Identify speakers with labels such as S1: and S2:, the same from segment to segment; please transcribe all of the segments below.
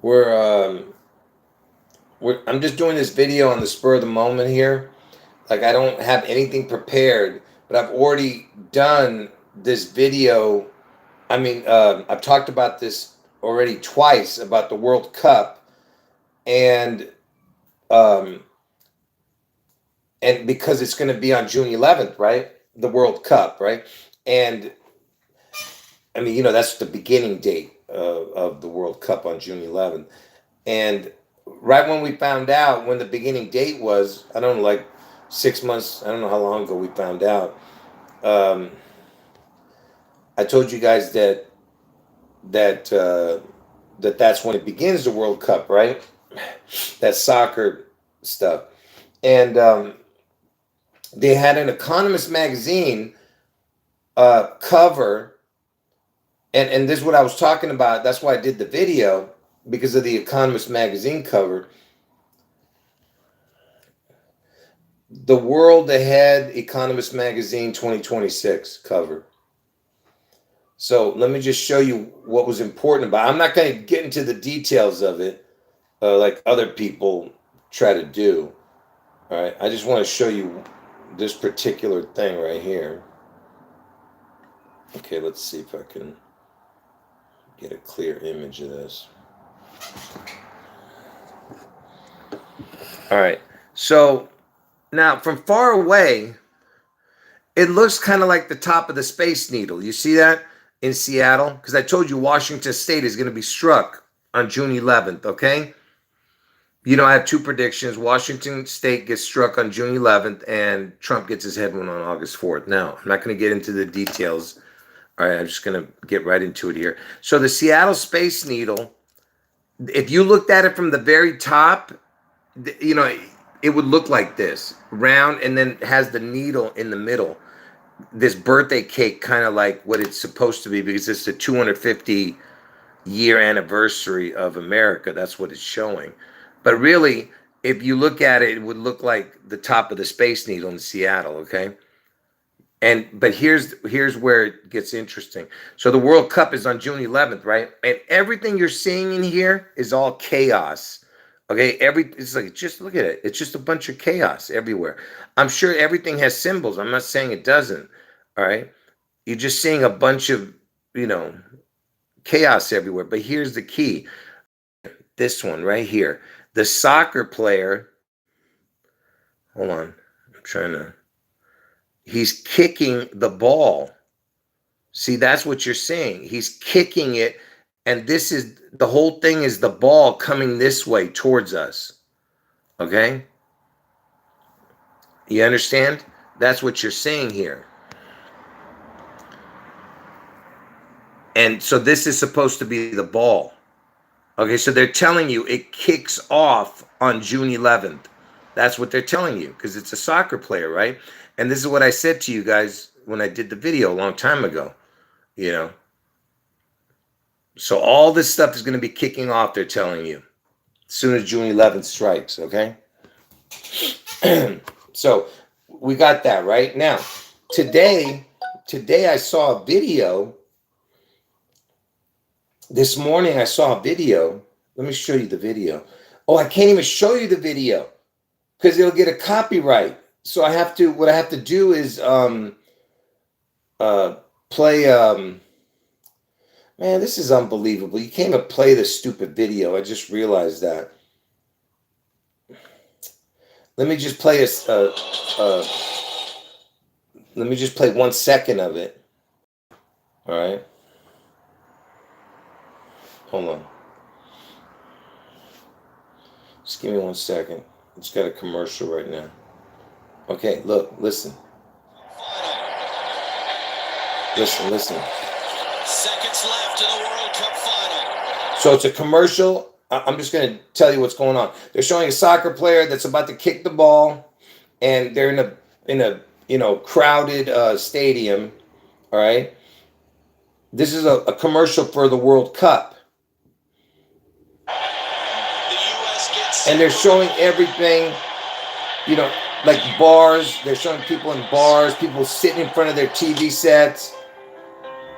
S1: we're I'm just doing this video on the spur of the moment here. Like I don't have anything prepared, but I've already done this video. I mean, I've talked about this already twice about the World Cup, and um, and because it's going to be on June 11th, right? The World Cup, right? And I mean, that's the beginning date of the World Cup on June 11th. And right when we found out when the beginning date was, I don't know, like 6 months, I don't know how long ago we found out. Um, I told you guys that that's when it begins, the World Cup, right? That soccer stuff. And they had an Economist magazine cover, and this is what I was talking about. That's why I did the video, because of the Economist magazine cover. The World Ahead Economist magazine 2026 cover. So let me just show you what was important about it. I'm not going to get into the details of it like other people try to do. All right. I just want to show you this particular thing right here. Okay, let's see if I can get a clear image of this. All right. So now from far away, it looks kind of like the top of the Space Needle. You see that in Seattle? Because I told you Washington State is going to be struck on June 11th, okay? I have two predictions. Washington State gets struck on June 11th, and Trump gets his head wound on August 4th. Now, I'm not going to get into the details. All right, I'm just going to get right into it here. So the Seattle Space Needle, if you looked at it from the very top, it would look like this, round, and then has the needle in the middle. This birthday cake, kind of like what it's supposed to be, because it's the 250-year anniversary of America. That's what it's showing. But really, if you look at it, it would look like the top of the Space Needle in Seattle, okay? But here's where it gets interesting. So the World Cup is on June 11th, right? And everything you're seeing in here is all chaos. Okay, it's like, just look at it. It's just a bunch of chaos everywhere. I'm sure everything has symbols. I'm not saying it doesn't. All right. You're just seeing a bunch of, chaos everywhere. But here's the key. This one right here. The soccer player. Hold on. He's kicking the ball. See, that's what you're seeing. He's kicking it. And this is, the whole thing is the ball coming this way towards us. Okay? You understand? That's what you're seeing here. And so this is supposed to be the ball. Okay, so they're telling you it kicks off on June 11th. That's what they're telling you, because it's a soccer player, right? And this is what I said to you guys when I did the video a long time ago, So all this stuff is going to be kicking off, they're telling you, as soon as June 11th strikes, okay? So we got that, right? Now, today I saw a video. This morning I saw a video. Let me show you the video. Oh, I can't even show you the video because it'll get a copyright. So what I have to do is play man, this is unbelievable. You can't even play this stupid video. I just realized that. Let me just play let me just play 1 second of it. All right. Hold on. Just give me 1 second. It's got a commercial right now. Okay, look, listen. Listen.
S2: Seconds left in the World Cup final.
S1: So it's a commercial. I'm just going to tell you what's going on. They're showing a soccer player that's about to kick the ball, and they're in a crowded stadium. All right. This is a commercial for the World Cup. And they're showing everything, like bars. They're showing people in bars, people sitting in front of their TV sets.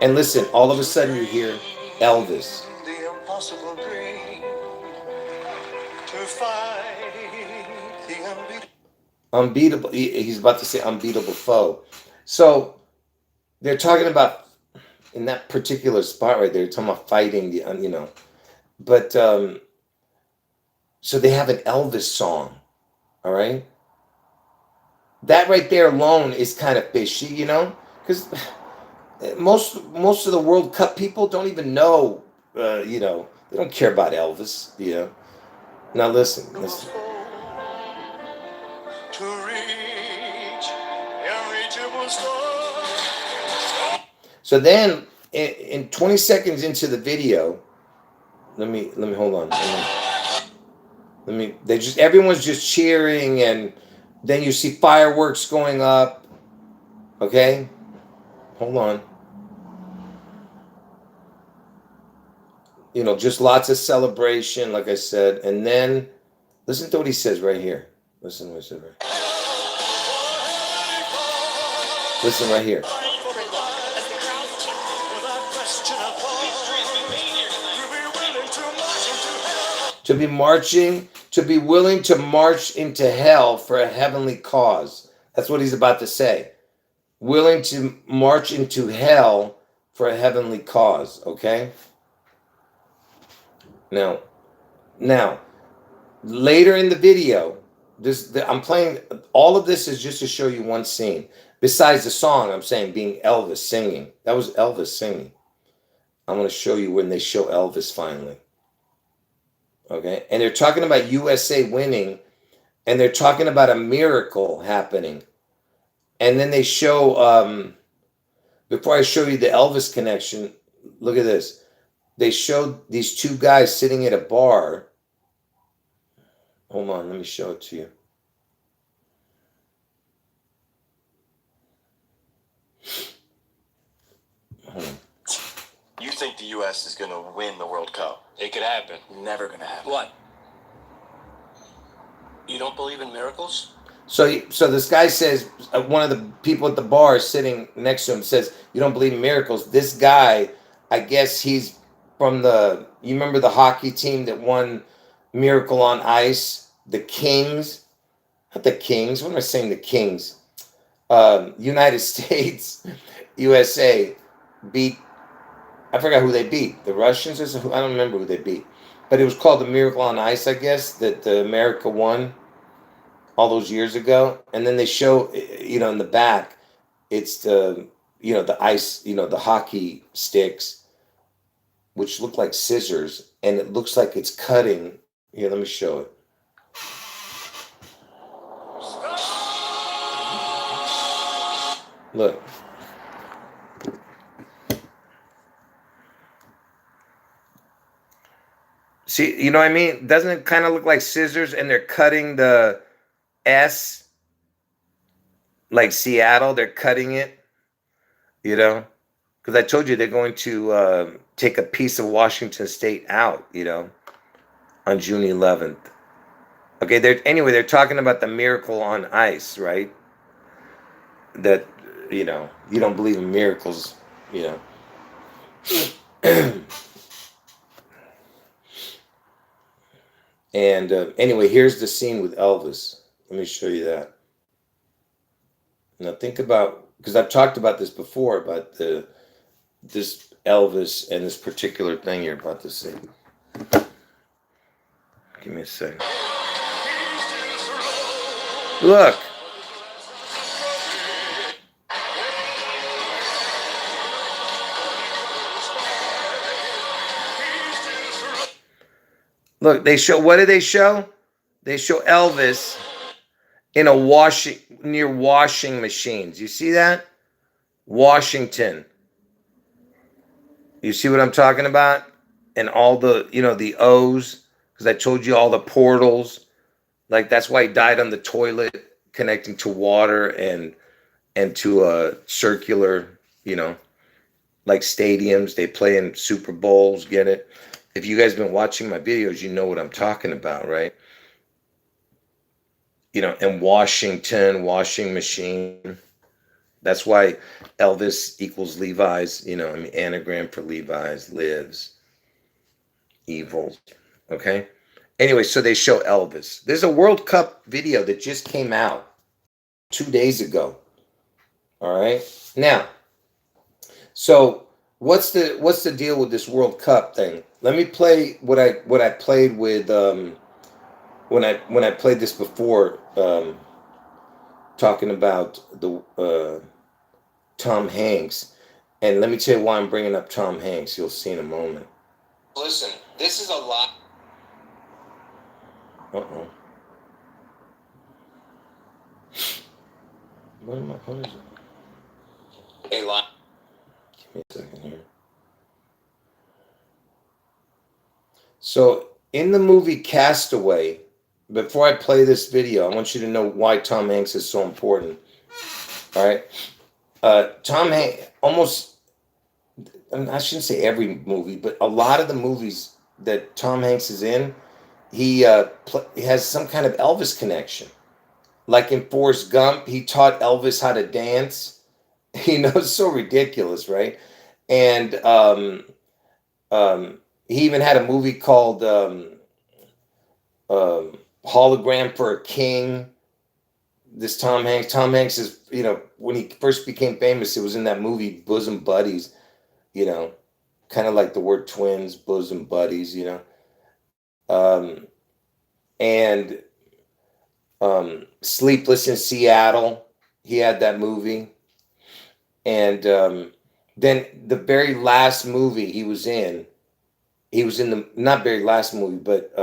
S1: And listen, all of a sudden you hear Elvis.
S2: to fight the unbeatable.
S1: Unbeatable. He's about to say unbeatable foe. So they're talking about in that particular spot right there. They're talking about fighting the, But so they have an Elvis song. All right. That right there alone is kind of fishy, because most of the World Cup people don't even know. They don't care about Elvis. Now listen.
S2: To reach unreachable star.
S1: So then, in 20 seconds into the video, let me hold on. Everyone's just cheering, and then you see fireworks going up. Okay, hold on. Just lots of celebration, like I said, and then listen to what he says right here. Listen to what he says right here. Listen right here. To be willing to march into hell for a heavenly cause. That's what he's about to say. Willing to march into hell for a heavenly cause, okay? Now, later in the video, I'm playing, all of this is just to show you one scene. Besides the song, I'm saying, being Elvis singing. That was Elvis singing. I'm going to show you when they show Elvis finally. Okay? And they're talking about USA winning, and they're talking about a miracle happening. And then they show, before I show you the Elvis connection, look at this. They showed these two guys sitting at a bar. Hold on, let me show it to you.
S2: You think the U.S. is going to win the World Cup?
S3: It could happen.
S2: Never going to happen.
S3: What? You don't believe in miracles?
S1: So this guy says, one of the people at the bar sitting next to him says, "You don't believe in miracles." This guy, I guess he's from you remember the hockey team that won Miracle on Ice? The Kings? Not the Kings. What am I saying? The Kings. United States, USA beat, I forgot who they beat. The Russians? I don't remember who they beat. But it was called the Miracle on Ice, I guess, that America won all those years ago. And then they show, in the back, it's the ice, the hockey sticks, which look like scissors, and it looks like it's cutting. Here, let me show it. Look. See, you know what I mean? Doesn't it kind of look like scissors, and they're cutting the S, like Seattle, they're cutting it, because I told you they're going to take a piece of Washington State out, on June 11th. Okay, they're talking about the Miracle on Ice, right? That, you don't believe in miracles, And anyway, here's the scene with Elvis. Let me show you that. Now think about, because I've talked about this before, about this Elvis and this particular thing you're about to see. Give me a second. Look. Look, what do they show? They show Elvis in near washing machines. You see that? Washington. You see what I'm talking about? And all the, the O's, because I told you all the portals. Like, that's why he died on the toilet, connecting to water and to a circular, like stadiums. They play in Super Bowls, get it? If you guys have been watching my videos, you know what I'm talking about, right? And Washington, washing machine. That's why Elvis equals Levi's, anagram for Levi's, lives, evil, okay? Anyway, so they show Elvis. There's a World Cup video that just came out 2 days ago. All right. Now, so what's the deal with this World Cup thing? Let me play what I played with when I played this before, talking about the Tom Hanks. And let me tell you why I'm bringing up Tom Hanks. You'll see in a moment. Listen, this is a lot. Uh-oh. What is it? A lot. Give me a second here. So, in the movie Castaway, before I play this video, I want you to know why Tom Hanks is so important. All right? Tom Hanks, almost, I shouldn't say every movie, but a lot of the movies that Tom Hanks is in, he has some kind of Elvis connection. Like in Forrest Gump, he taught Elvis how to dance. It's so ridiculous, right? And he even had a movie called Hologram for a King. This Tom Hanks. Tom Hanks is, when he first became famous, it was in that movie Bosom Buddies, kind of like the word twins, bosom buddies, and Sleepless in Seattle, he had that movie. And then the very last movie he was in the, not very last movie, but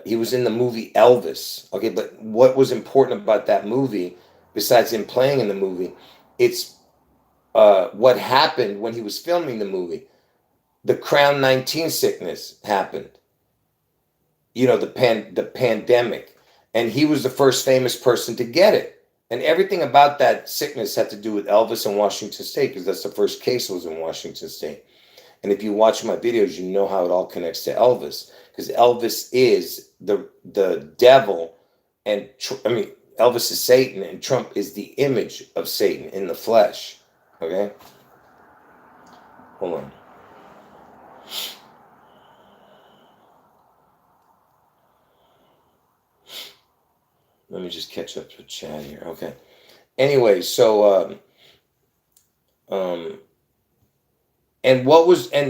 S1: he was in the movie Elvis. Okay, but what was important about that movie, besides him playing in the movie, it's what happened when he was filming the movie. The Crown 19 sickness happened. The pandemic. And he was the first famous person to get it. And everything about that sickness had to do with Elvis and Washington State, because that's the first case was in Washington State. And if you watch my videos, you know how it all connects to Elvis, because Elvis is the devil, and Elvis is Satan, and Trump is the image of Satan in the flesh. Okay? Hold on. Let me just catch up to chat here. Okay. Anyway, so and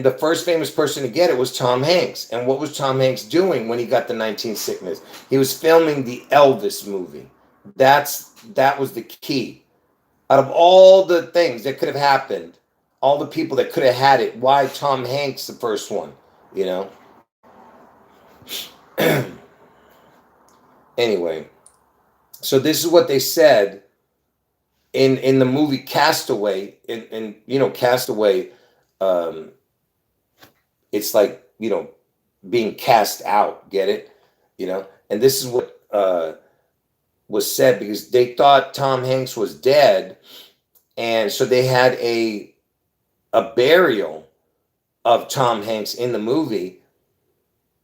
S1: the first famous person to get it was Tom Hanks. And what was Tom Hanks doing when he got the 19 sickness? He was filming the Elvis movie. That was the key. Out of all the things that could have happened, all the people that could have had it, why Tom Hanks the first one? Anyway, so this is what they said in the movie Castaway. In Castaway, it's like, being cast out, get it? And this is what was said, because they thought Tom Hanks was dead, and so they had a burial of Tom Hanks in the movie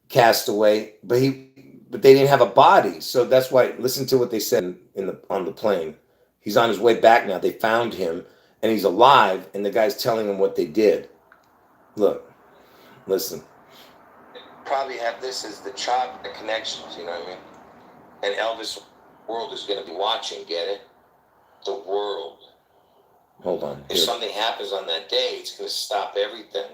S1: Castaway, but they didn't have a body. So that's why, listen to what they said on the plane. He's on his way back now. They found him and he's alive, and the guy's telling him what they did. Look, listen. Probably have this as the connections, you know what I mean? And Elvis world is going to be watching, get it? The world. Hold on. If something happens on that day, it's going to stop everything,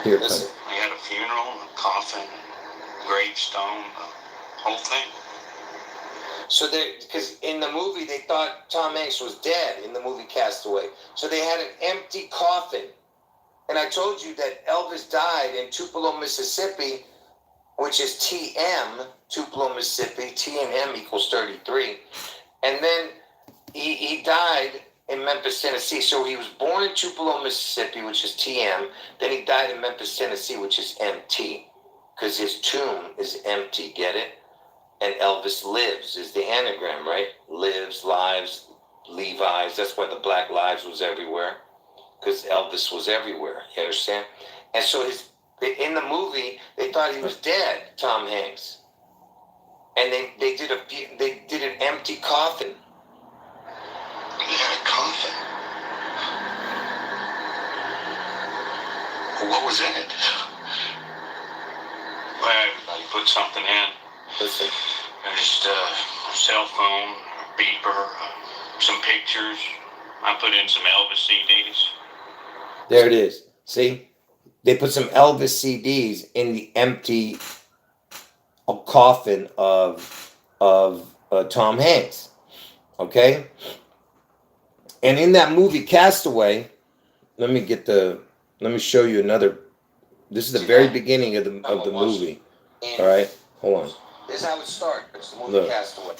S1: Here, listen.
S3: You had a funeral, a coffin, gravestone, the whole thing.
S1: So because in the movie they thought Tom Hanks was dead in the movie Castaway, so they had an empty coffin. And I told you that Elvis died in Tupelo, Mississippi, which is TM, Tupelo, Mississippi. T and M equals 33. And then he died in Memphis, Tennessee. So he was born in Tupelo, Mississippi, which is TM. Then he died in Memphis, Tennessee, which is MT, because his tomb is empty, get it? And Elvis lives is the anagram, right? Lives, lives, Levi's. That's why the Black Lives was everywhere, because Elvis was everywhere. You understand? And so in the movie, they thought he was dead, Tom Hanks. And they did an empty coffin.
S3: They had a coffin. What was in it? put something in.
S1: Listen.
S3: Just cell phone, beeper, some pictures. I put in some Elvis CDs.
S1: There it is. See? They put some Elvis CDs in the empty coffin of Tom Hanks. Okay? And in that movie Castaway, let me show you another. This is the very beginning of the movie. All right? Hold on. This is how it starts. The movie Castaway.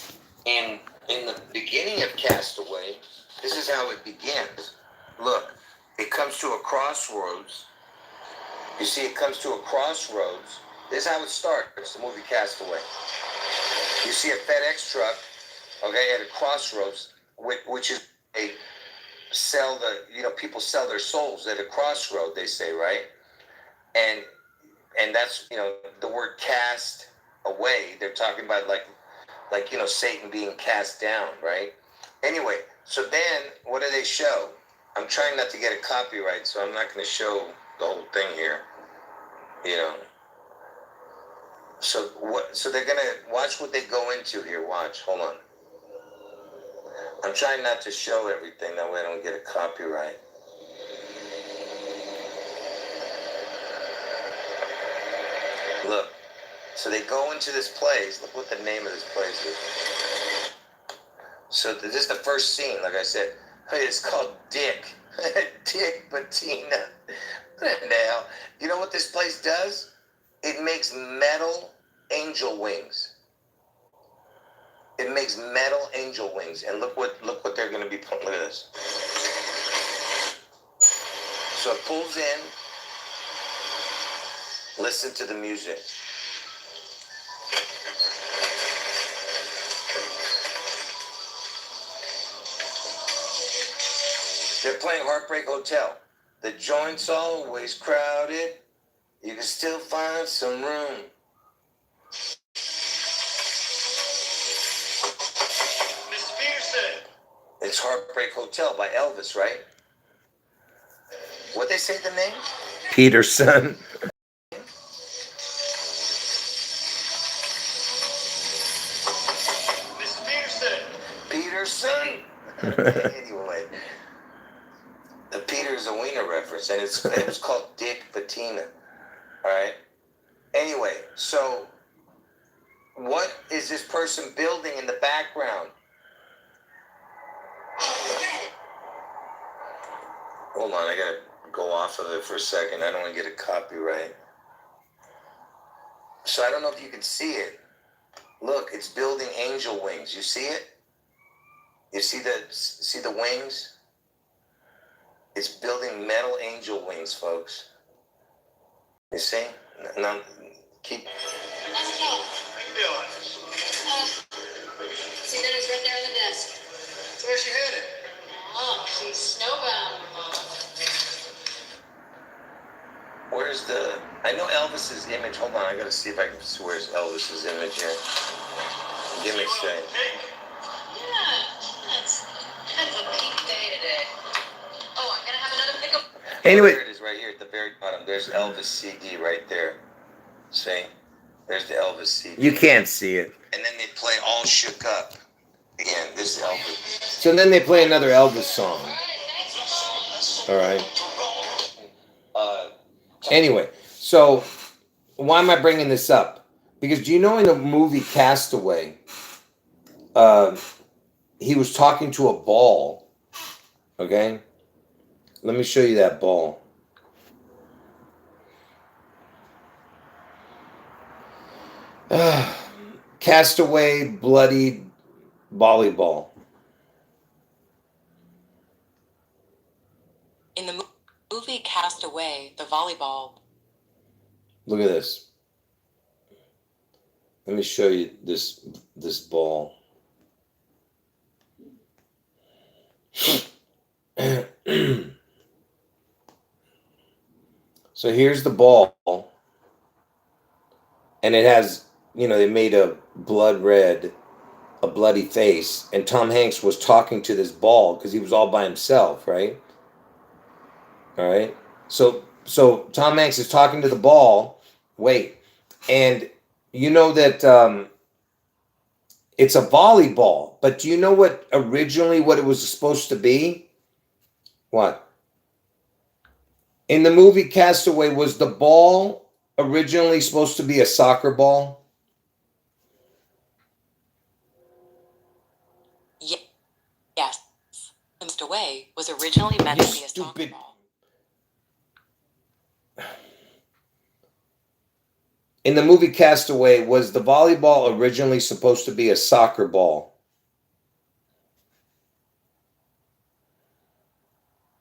S1: And in the beginning of Castaway, this is how it begins. Look, it comes to a crossroads. You see, it comes to a crossroads. This is how it starts, the movie Castaway. You see a FedEx truck, okay, at a crossroads, which is people sell their souls at a crossroad, they say, right? And that's, the word cast away. They're talking about like Satan being cast down, right? Anyway, so then what do they show? I'm trying not to get a copyright, so I'm not going to show the whole thing here, So they're going to watch what they go into here. Watch. Hold on. I'm trying not to show everything. That way I don't get a copyright. Look. So they go into this place. Look what the name of this place is. So this is the first scene, like I said. It's called Dick. Dick Patina. What the hell? You know what this place does? It makes metal angel wings. It makes metal angel wings. And look what they're going to be putting. Look at this. So it pulls in. Listen to the music. They're playing Heartbreak Hotel. The joint's always crowded. You can still find some room.
S2: Miss Pearson.
S1: It's Heartbreak Hotel by Elvis, right? What'd they say the name? Peterson.
S2: Miss Pearson.
S1: Peterson. Anyway, the Peter's a wiener reference, and it was called Dick Patina. All right. Anyway, so what is this person building in the background? Hold on, I gotta go off of it for a second. I don't want to get a copyright. So I don't know if you can see it. Look, it's building angel wings. You see it? You see the wings? It's building metal angel wings, folks. You see? Now, keep.
S2: How you doing?
S4: See, Dennis right there on the desk.
S2: So where's she headed?
S4: Oh, she's snowbound.
S1: Where's the? I know Elvis's image. Hold on, I gotta see if I can. Where's Elvis's image here? Give me a second.
S4: Yeah, that's a peak day today. Oh, I'm gonna have another pickup.
S1: Anyway, there it is right here at the very bottom. There's Elvis CD right there. See? There's the Elvis CD. You can't see it. And then they play All Shook Up. Again, this is Elvis. So then they play another Elvis song. All right. Anyway, so why am I bringing this up? Because do you know in the movie Castaway, he was talking to a ball. Okay? Let me show you that ball. Castaway, bloody volleyball.
S5: In the movie Castaway, the volleyball.
S1: Look at this. Let me show you this ball. So here's the ball, and it has, they made a bloody face, and Tom Hanks was talking to this ball because he was all by himself, right? All right. So Tom Hanks is talking to the ball. Wait, and you know that it's a volleyball, but do you know what originally what it was supposed to be? What? In the movie Castaway, was the ball originally supposed to be a soccer ball?
S5: Yes. Castaway was originally meant
S1: You
S5: to be a soccer
S1: stupid.
S5: ball.
S1: In the movie Castaway, was the volleyball originally supposed to be a soccer ball?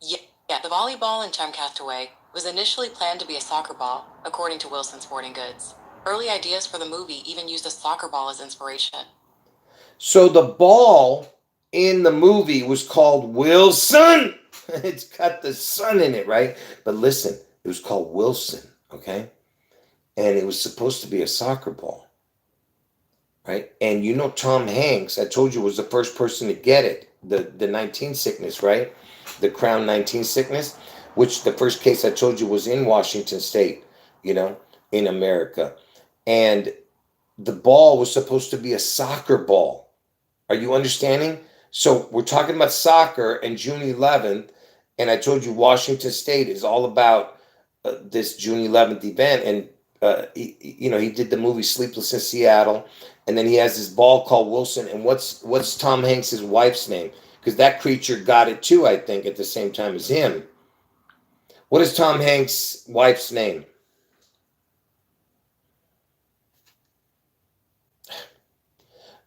S5: Yeah, the volleyball in Time Castaway was initially planned to be a soccer ball, according to Wilson Sporting Goods. Early ideas for the movie even used a soccer ball as inspiration.
S1: So the ball in the movie was called Wilson. It's got the sun in it, right? But listen, it was called Wilson, okay? And it was supposed to be a soccer ball, right? And you know Tom Hanks, I told you, was the first person to get it, the 19 sickness, right? The Crown 19 sickness, which the first case I told you was in Washington State, you know, in America. And the ball was supposed to be a soccer ball. Are you understanding? So we're talking about soccer and June 11th, and I told you Washington State is all about this June 11th event. And he did the movie Sleepless in Seattle, and then he has this ball called Wilson. And what's Tom Hanks' wife's name? Because that creature got it too, I think, at the same time as him. What is Tom Hanks' wife's name?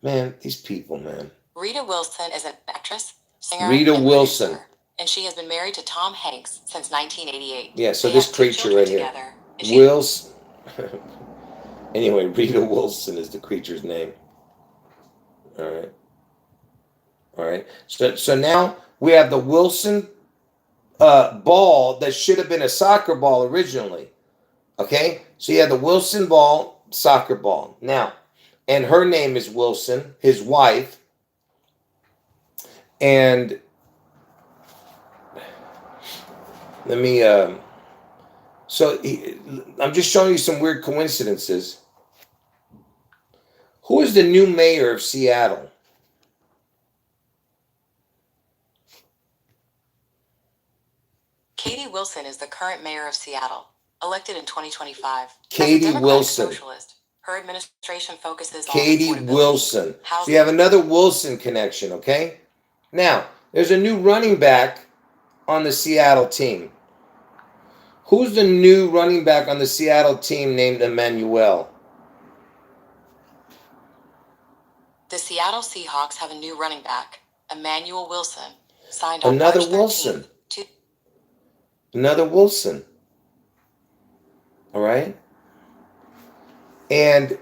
S1: Man, these people, man.
S5: Rita Wilson is an actress, singer,
S1: Rita
S5: and
S1: Wilson.
S5: producer, and she has been married to Tom Hanks since 1988.
S1: Yeah, so
S5: They
S1: this
S5: have 2
S1: creature
S5: children
S1: right here.
S5: together, and she-
S1: Wilson. Anyway, Rita Wilson is the creature's name. All right. All right. So now we have the Wilson ball that should have been a soccer ball originally. Okay? So you have the Wilson ball, soccer ball. Now, and her name is Wilson, his wife. And let me I'm just showing you some weird coincidences. Who is the new mayor of Seattle?
S5: Katie Wilson is the current mayor of Seattle, elected in 2025.
S1: Katie
S5: As a Democratic
S1: Wilson.
S5: Socialist, her administration focuses on
S1: Katie
S5: affordability,
S1: Wilson. So
S5: housing,
S1: you have another Wilson connection, okay? Now, there's a new running back on the Seattle team. Who's the new running back on the Seattle team named Emmanuel?
S5: The Seattle Seahawks have a new running back, Emmanuel Wilson, signed on
S1: Another
S5: March 13th.
S1: Wilson. Another Wilson. All right? And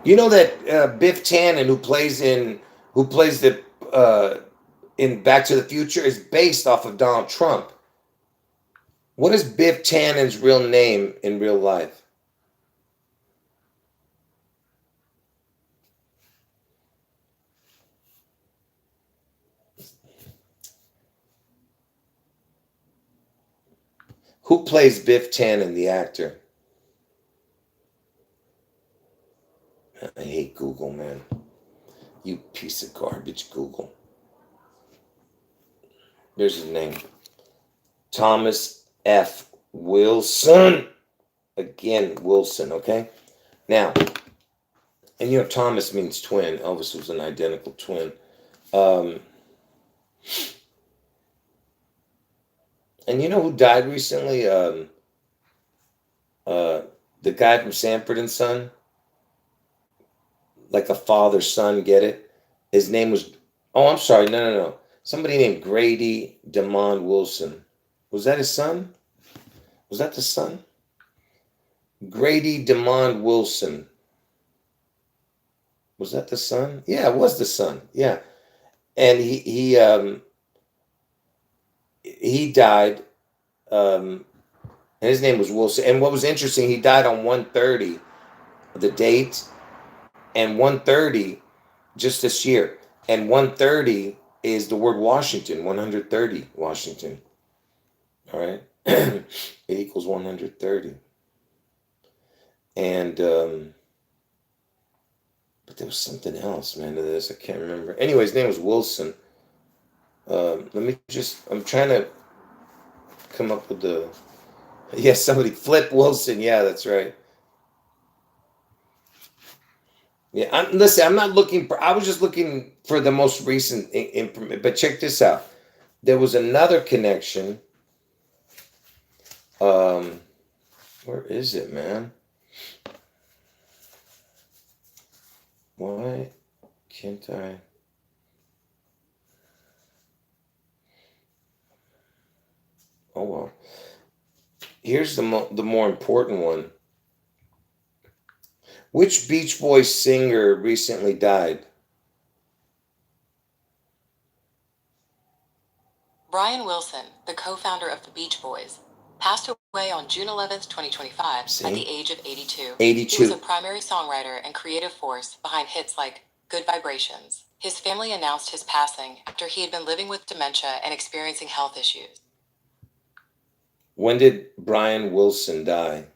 S1: you know that Biff Tannen, who plays in Back to the Future, is based off of Donald Trump. What is Biff Tannen's real name in real life? Who plays Biff Tannen, the actor? I hate Google, man. You piece of garbage, Google. There's his name. Thomas F. Wilson. Again, Wilson, okay? Now, and you know, Thomas means twin. Elvis was an identical twin. And you know who died recently? The guy from Sanford and Son. Like a father-son, get it? His name was... Oh, I'm sorry. No. Somebody named Grady DeMond Wilson. Was that his son? Was that the son? Grady DeMond Wilson. Was that the son? Yeah, it was the son. Yeah. And he died. And his name was Wilson. And what was interesting, he died on 1/30, the date, and 1/30 just this year. And 1/30 is the word Washington, 130 Washington. All right. It equals 130. And but there was something else, man, to this. I can't remember. Anyway, his name was Wilson. I'm trying to come up with the. Yes, somebody, Flip Wilson. Yeah, that's right. Yeah, listen, I'm not looking for, I was just looking for the most recent information. But check this out. There was another connection. Where is it, man? Why can't I? Oh, well. Here's the more important one. Which Beach Boys singer recently died?
S5: Brian Wilson, the co-founder of the Beach Boys, passed away on June 11th, 2025,
S1: See?
S5: at the age of 82.
S1: 82.
S5: He was a primary songwriter and creative force behind hits like Good Vibrations. His family announced his passing after he had been living with dementia and experiencing health issues.
S1: When did Brian Wilson die?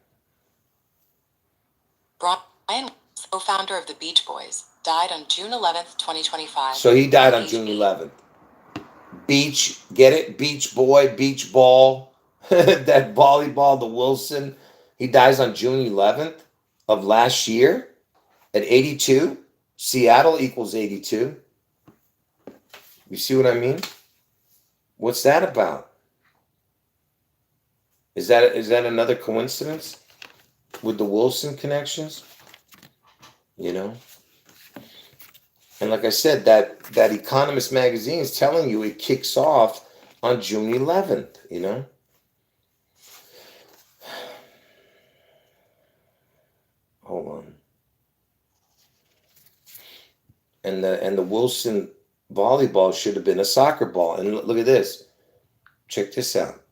S5: Brian, co-founder of the Beach Boys, died on June 11th, 2025.
S1: So he died on June 11th. Beach, get it? Beach boy, beach ball, that volleyball, the Wilson. He dies on June 11th of last year at 82. Seattle equals 82. You see what I mean? What's that about? Is that another coincidence with the Wilson connections? You know? And like I said, that Economist magazine is telling you it kicks off on June 11th, you know? Hold on. And the Wilson volleyball should have been a soccer ball. And look at this. Check this out.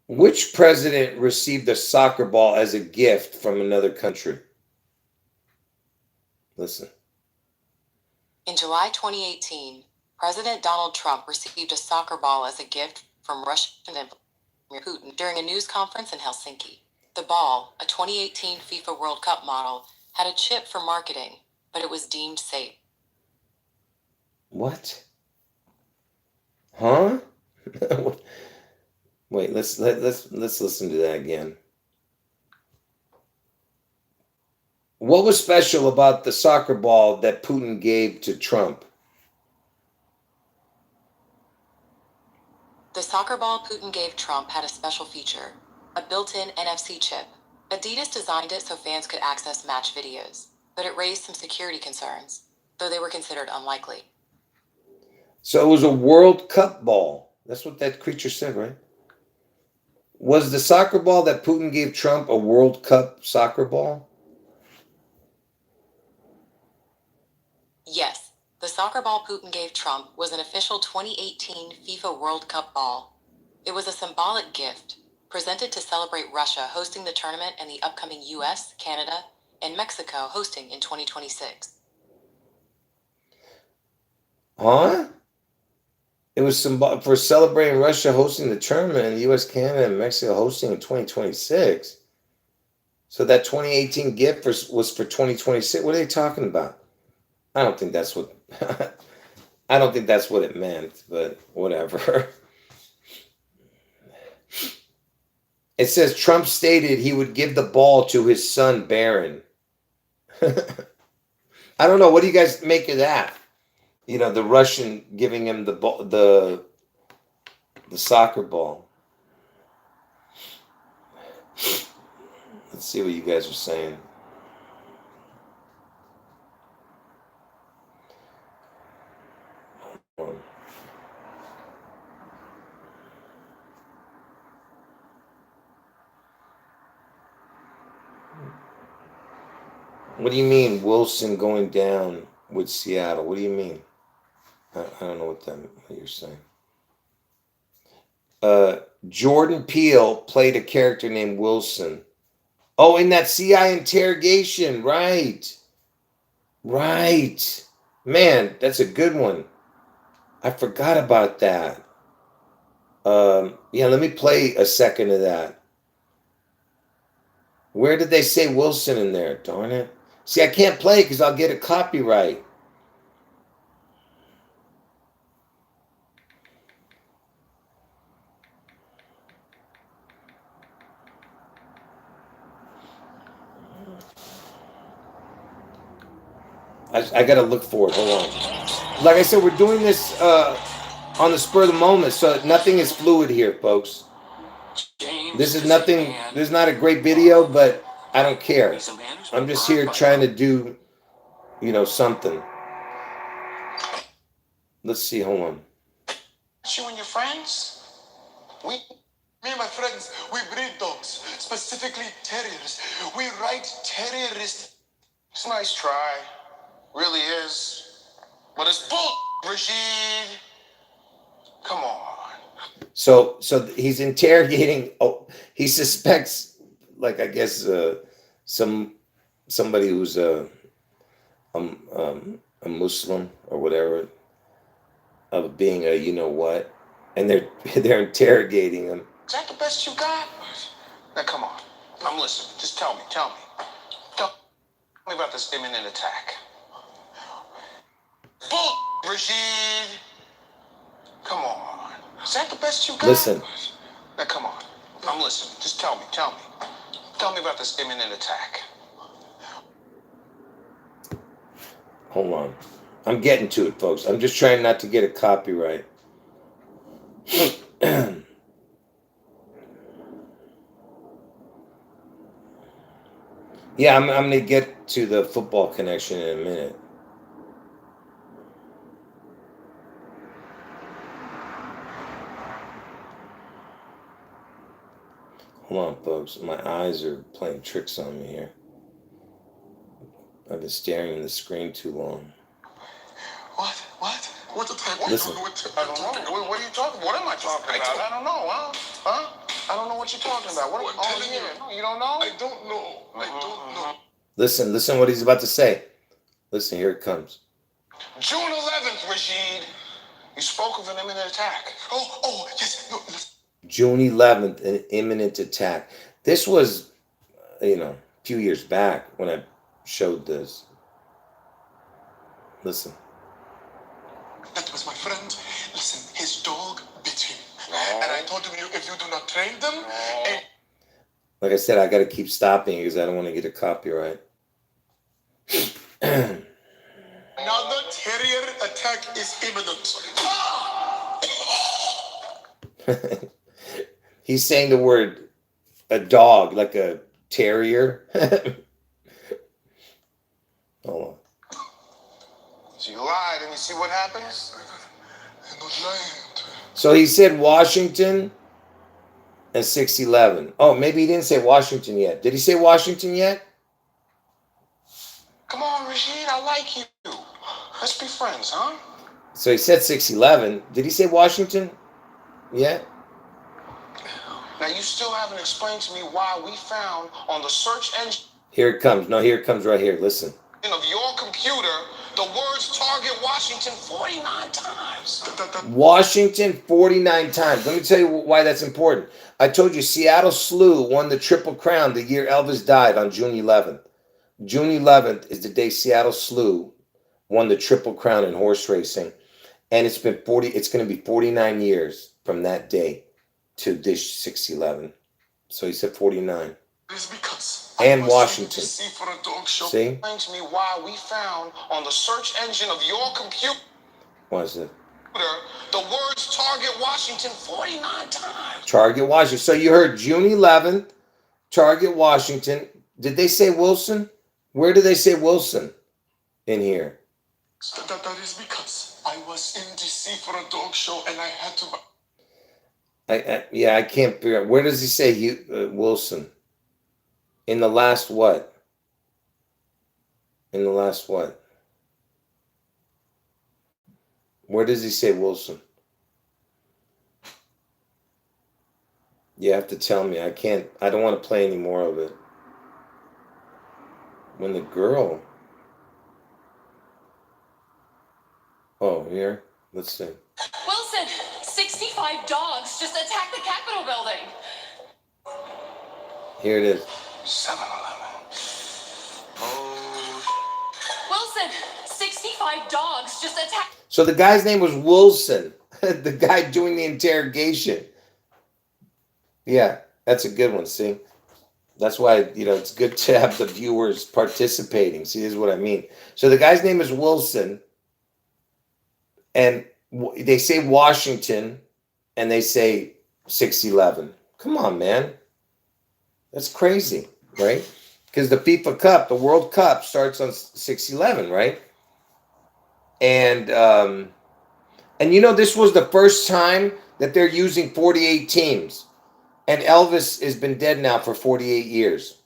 S1: Which president received a soccer ball as a gift from another country? Listen.
S5: In July 2018, President Donald Trump received a soccer ball as a gift from Russian Vladimir Putin during a news conference in Helsinki. The ball, a 2018 FIFA World Cup model, had a chip for marketing, but it was deemed safe.
S1: What? Huh? Wait, let's listen to that again. What was special about the soccer ball that Putin gave to Trump?
S5: The soccer ball Putin gave Trump had a special feature, a built-in NFC chip. Adidas designed it so fans could access match videos, but it raised some security concerns, though they were considered unlikely.
S1: So it was a World Cup ball. That's what that creature said, right? Was the soccer ball that Putin gave Trump a World Cup soccer ball?
S5: Yes, the soccer ball Putin gave Trump was an official 2018 FIFA World Cup ball. It was a symbolic gift presented to celebrate Russia hosting the tournament and the upcoming US, Canada, and Mexico hosting in 2026.
S1: Huh? It was for celebrating Russia hosting the tournament and the US, Canada, and Mexico hosting in 2026. So that 2018 gift was for 2026. What are they talking about? I don't think that's what I don't think that's what it meant, but whatever. It says Trump stated he would give the ball to his son Barron. I don't know. What do you guys make of that? You know, the Russian giving him the ball, the soccer ball. Let's see what you guys are saying. What do you mean Wilson going down with Seattle? What do you mean? I don't know what you're saying. Jordan Peele played a character named Wilson. Oh, in that CI interrogation, right. Right. Man, that's a good one. I forgot about that. Yeah, let me play a second of that. Where did they say Wilson in there? Darn it. See, I can't play because I'll get a copyright. I got to look for it. Hold on. Like I said, we're doing this on the spur of the moment, so nothing is fluid here, folks. This is nothing. This is not a great video, but I don't care. I'm just here trying to do, something. Let's see. Hold on.
S6: You and your friends? Me and my friends, we breed dogs, specifically terriers. We write terrierist. It's a nice try. Really is. But it's bull, Rashid. Come on.
S1: So he's interrogating. Oh, he suspects, like, I guess somebody who's a Muslim or whatever, of being a what, and they're interrogating him.
S6: Is that the best you got? Now come on. I'm listening. Just tell me. Tell me about this imminent attack. Bull, Rashid. Come on. Is that the best you got?
S1: Listen.
S6: Now come on. I'm listening. Just tell me. Tell me about this imminent attack.
S1: Hold on. I'm getting to it, folks. I'm just trying not to get a copyright. Yeah, I'm going to get to the football connection in a minute. Hold on, folks. My eyes are playing tricks on me here. I've been staring at the screen too long.
S6: What? What the fuck?
S1: Listen.
S6: I don't know. What are you talking? What am I talking about? I don't know. Huh? I don't know what you're talking about. What? Oh, yeah. You don't know? I don't know. I don't know.
S1: Listen what he's about to say. Listen, here it comes.
S6: June 11th, Rashid. You spoke of an imminent attack. Oh, yes. No,
S1: June 11th, an imminent attack. This was, a few years back when I showed this. Listen.
S6: That was my friend. Listen, his dog bit him. And I told him, if you do not train them...
S1: Like I said, I got to keep stopping because I don't want to get a copyright.
S6: Another terrier attack is imminent.
S1: He's saying the word a dog, like a terrier. Hold on.
S6: So you lied and you see what happens?
S1: So he said Washington and 611. Oh, maybe he didn't say Washington yet. Did he say Washington yet?
S6: Come on, Rashid, I like you. Let's be friends, huh?
S1: So he said 611. Did he say Washington yet?
S6: Now you still haven't explained to me why we found on the search engine...
S1: Here it comes. No, here it comes right here. Listen.
S6: ...of your computer, the words target Washington 49 times.
S1: Washington 49 times. Let me tell you why that's important. I told you Seattle Slew won the Triple Crown the year Elvis died on June 11th. June 11th is the day Seattle Slew won the Triple Crown in horse racing. And it's going to be 49 years from that day to this 611. So he said 49.
S6: It's because
S1: and Washington. See?
S6: Explain to me why we found on the search engine of your computer...
S1: What is it?
S6: ...the words target Washington 49 times.
S1: Target Washington. So you heard June 11th, target Washington. Did they say Wilson? Where did they say Wilson in here?
S6: That is because I was in DC for a dog show and I had to...
S1: I can't figure out. Where does he say Wilson? In the last what? In the last what? Where does he say Wilson? You have to tell me. I don't want to play any more of it. When the girl... Oh, here? Let's see.
S7: Wilson, 65 dogs just attacked the Capitol building.
S1: Here it is.
S6: 7-Eleven. Oh.
S4: Wilson, 65 dogs just attacked.
S1: So the guy's name was Wilson, the guy doing the interrogation. Yeah, that's a good one. See, that's why, it's good to have the viewers participating. See, this is what I mean. So the guy's name is Wilson, and they say Washington, and they say 6-11. Come on, man. That's crazy, right? Because the FIFA Cup, the World Cup, starts on 6-11, right? And this was the first time that they're using 48 teams. And Elvis has been dead now for 48 years.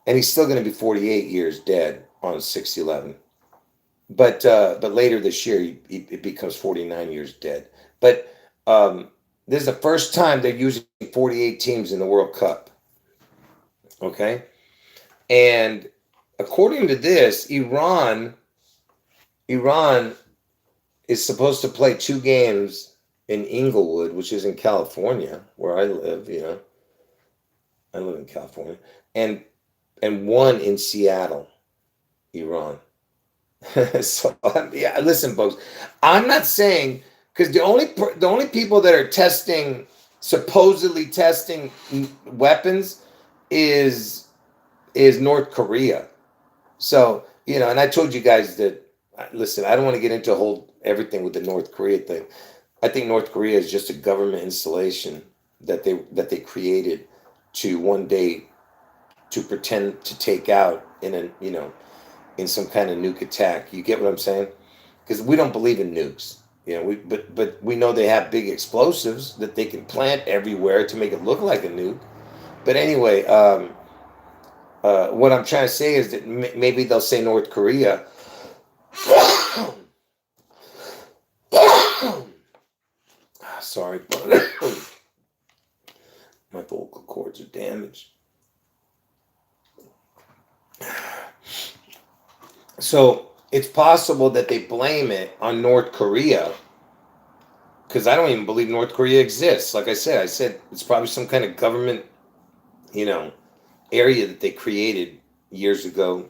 S1: And he's still going to be 48 years dead on 6-11. But later this year, it becomes 49 years dead. But this is the first time they're using 48 teams in the World Cup. Okay? And according to this, Iran is supposed to play 2 games in Inglewood, which is in California, where I live. I live in California, and 1 in Seattle, Iran. So yeah, listen, folks, I'm not saying, because the only people that are supposedly testing weapons is North Korea. So, and I told you guys that, listen, I don't want to get into everything with the North Korea thing. I think North Korea is just a government installation that they created to one day to pretend to take out in some kind of nuke attack. You get what I'm saying? Because we don't believe in nukes. But we know they have big explosives that they can plant everywhere to make it look like a nuke. But anyway, what I'm trying to say is that maybe they'll say North Korea. Sorry, but my vocal cords are damaged. So it's possible that they blame it on North Korea, because I don't even believe North Korea exists. Like I said it's probably some kind of government, area that they created years ago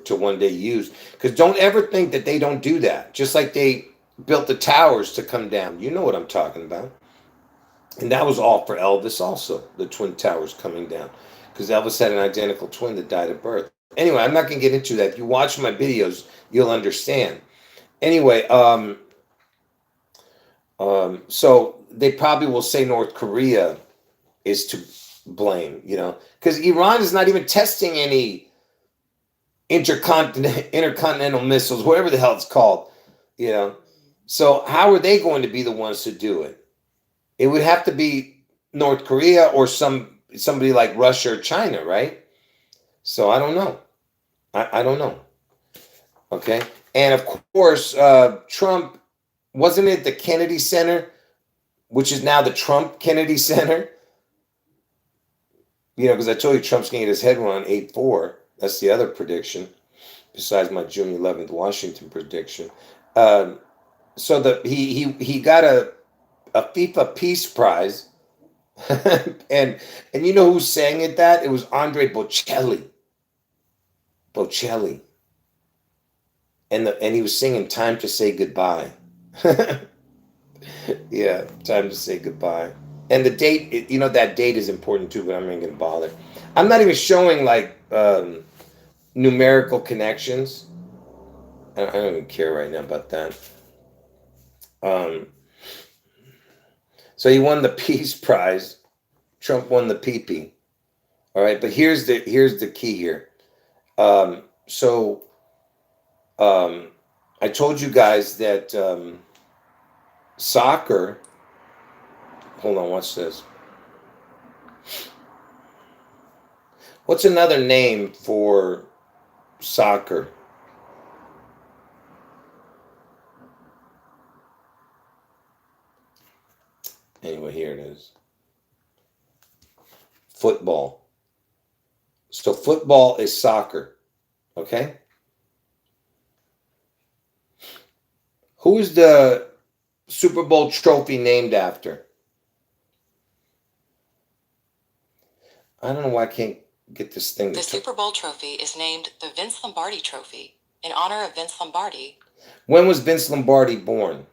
S1: to one day use. Because don't ever think that they don't do that. Just like they built the towers to come down. You know what I'm talking about. And that was all for Elvis also, the Twin Towers coming down. Because Elvis had an identical twin that died at birth. Anyway, I'm not going to get into that. If you watch my videos, you'll understand. Anyway, so they probably will say North Korea is to blame, because Iran is not even testing any intercontinental missiles, whatever the hell it's called, So how are they going to be the ones to do it? It would have to be North Korea or somebody like Russia or China, right? So I don't know. I don't know. Okay. And of course, Trump, wasn't it the Kennedy Center, which is now the Trump Kennedy Center? Because I told you Trump's going to get his head run 8-4. That's the other prediction, besides my June 11th Washington prediction. So he got a FIFA Peace Prize, and you know who sang it? It was Andre Bocelli. And he was singing "Time to Say Goodbye." Yeah, time to say goodbye. And the date, that date is important too, but I'm not going to bother. I'm not even showing like numerical connections. I don't even care right now about that. So he won the Peace Prize. Trump won the PP. All right, but here's the key here. I told you guys that soccer. Hold on, watch this. What's another name for soccer? Anyway, here it is. Football. So football is soccer. Okay? Who is the Super Bowl trophy named after? I don't know why I can't get this thing
S5: The
S1: to
S5: Super Bowl trophy is named the Vince Lombardi Trophy in honor of Vince Lombardi.
S1: When was Vince Lombardi born?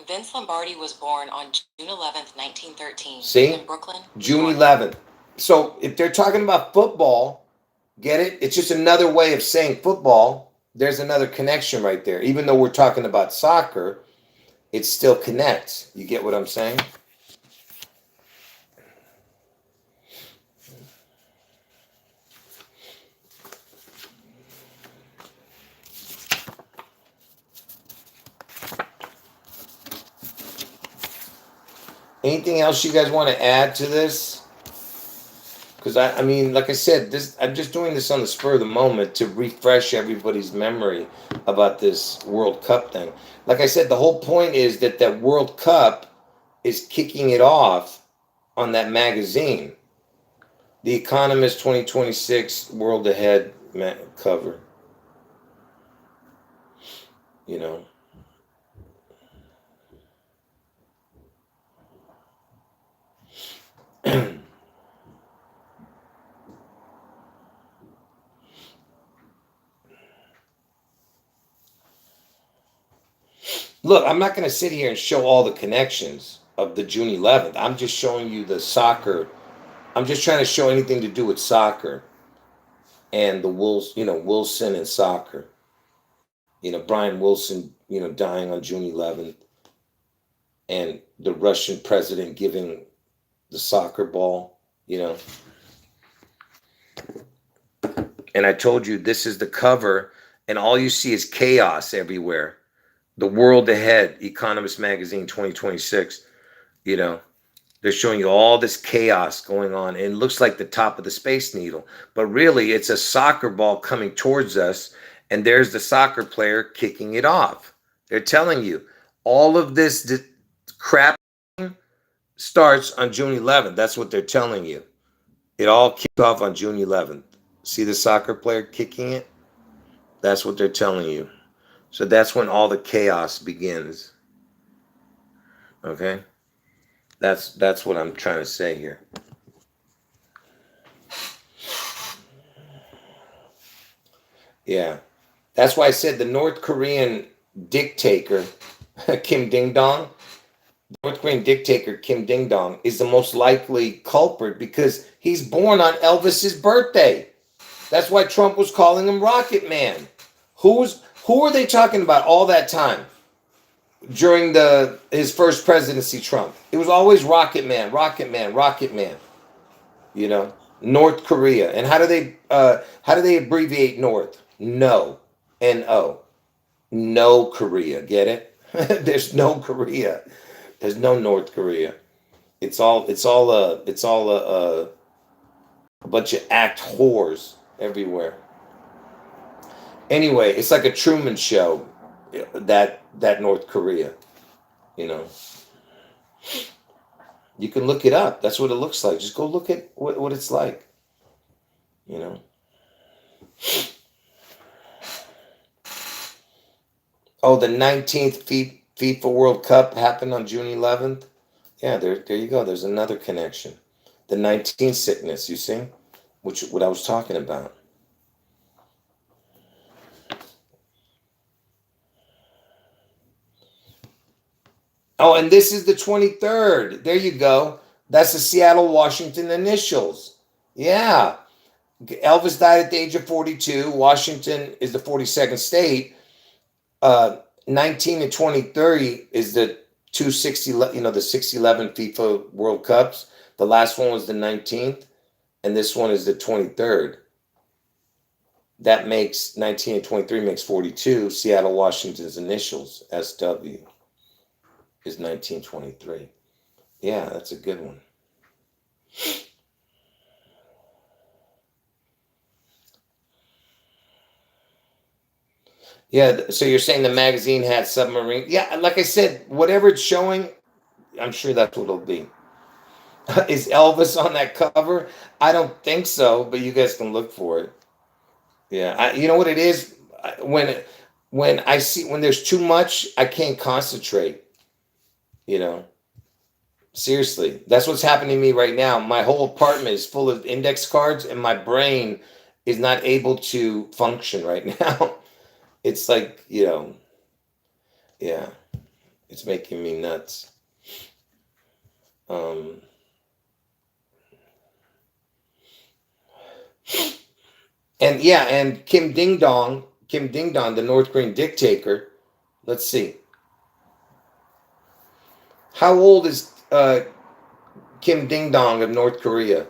S5: Vince Lombardi was born on June 11th, 1913.
S1: See?
S5: In Brooklyn, New
S1: June
S5: York.
S1: 11th. So if they're talking about football, get it? It's just another way of saying football. There's another connection right there. Even though we're talking about soccer, it still connects. You get what I'm saying? Anything else you guys want to add to this? Because I mean, like I said, I'm just doing this on the spur of the moment to refresh everybody's memory about this World Cup thing. Like I said, the whole point is that World Cup is kicking it off on that magazine, The Economist 2026 World Ahead cover. You know. Look, I'm not going to sit here and show all the connections of the June 11th. I'm just showing you the soccer. I'm just trying to show anything to do with soccer and the Wilson and soccer. Brian Wilson, dying on June 11th, and the Russian president giving the soccer ball, And I told you this is the cover, and all you see is chaos everywhere. The World Ahead, Economist Magazine 2026, they're showing you all this chaos going on. And it looks like the top of the Space Needle, but really it's a soccer ball coming towards us, and there's the soccer player kicking it off. They're telling you all of this crap starts on June 11th. That's what they're telling you. It all kicked off on June 11th. See the soccer player kicking it? That's what they're telling you. So that's when all the chaos begins. Okay? That's what I'm trying to say here. Yeah. That's why I said the North Korean dictator, Kim Ding Dong, North Korean dictator Kim Ding Dong is the most likely culprit because he's born on Elvis's birthday. That's why Trump was calling him Rocket Man. Who are they talking about all that time during his first presidency, Trump? It was always Rocket Man, Rocket Man, Rocket Man. North Korea. And how do they abbreviate North? No. N-O. No Korea. Get it? There's no Korea. There's no North Korea. It's all a bunch of act whores everywhere. Anyway, it's like a Truman Show, that North Korea, You can look it up. That's what it looks like. Just go look at what it's like, Oh, the 19th FIFA World Cup happened on June 11th. Yeah, there you go. There's another connection. The 19 sickness, you see? What I was talking about. Oh, and this is the 23rd. There you go. That's the Seattle, Washington initials. Yeah. Elvis died at the age of 42. Washington is the 42nd state. 19 and 2030 is the 260, the 611 FIFA World Cups. The last one was the 19th, and this one is the 23rd. That makes 19 and 23 makes 42. Seattle, Washington's initials, SW, is 1923. Yeah, that's a good one. Yeah, so you're saying the magazine had submarine? Yeah, like I said, whatever it's showing, I'm sure that's what it'll be. Is Elvis on that cover? I don't think so, but you guys can look for it. Yeah, you know what it is? When there's too much, I can't concentrate. Seriously, that's what's happening to me right now. My whole apartment is full of index cards, and my brain is not able to function right now. It's like, yeah, it's making me nuts. And yeah, and Kim Ding Dong, the North Korean dictator. Let's see. How old is Kim Ding Dong of North Korea?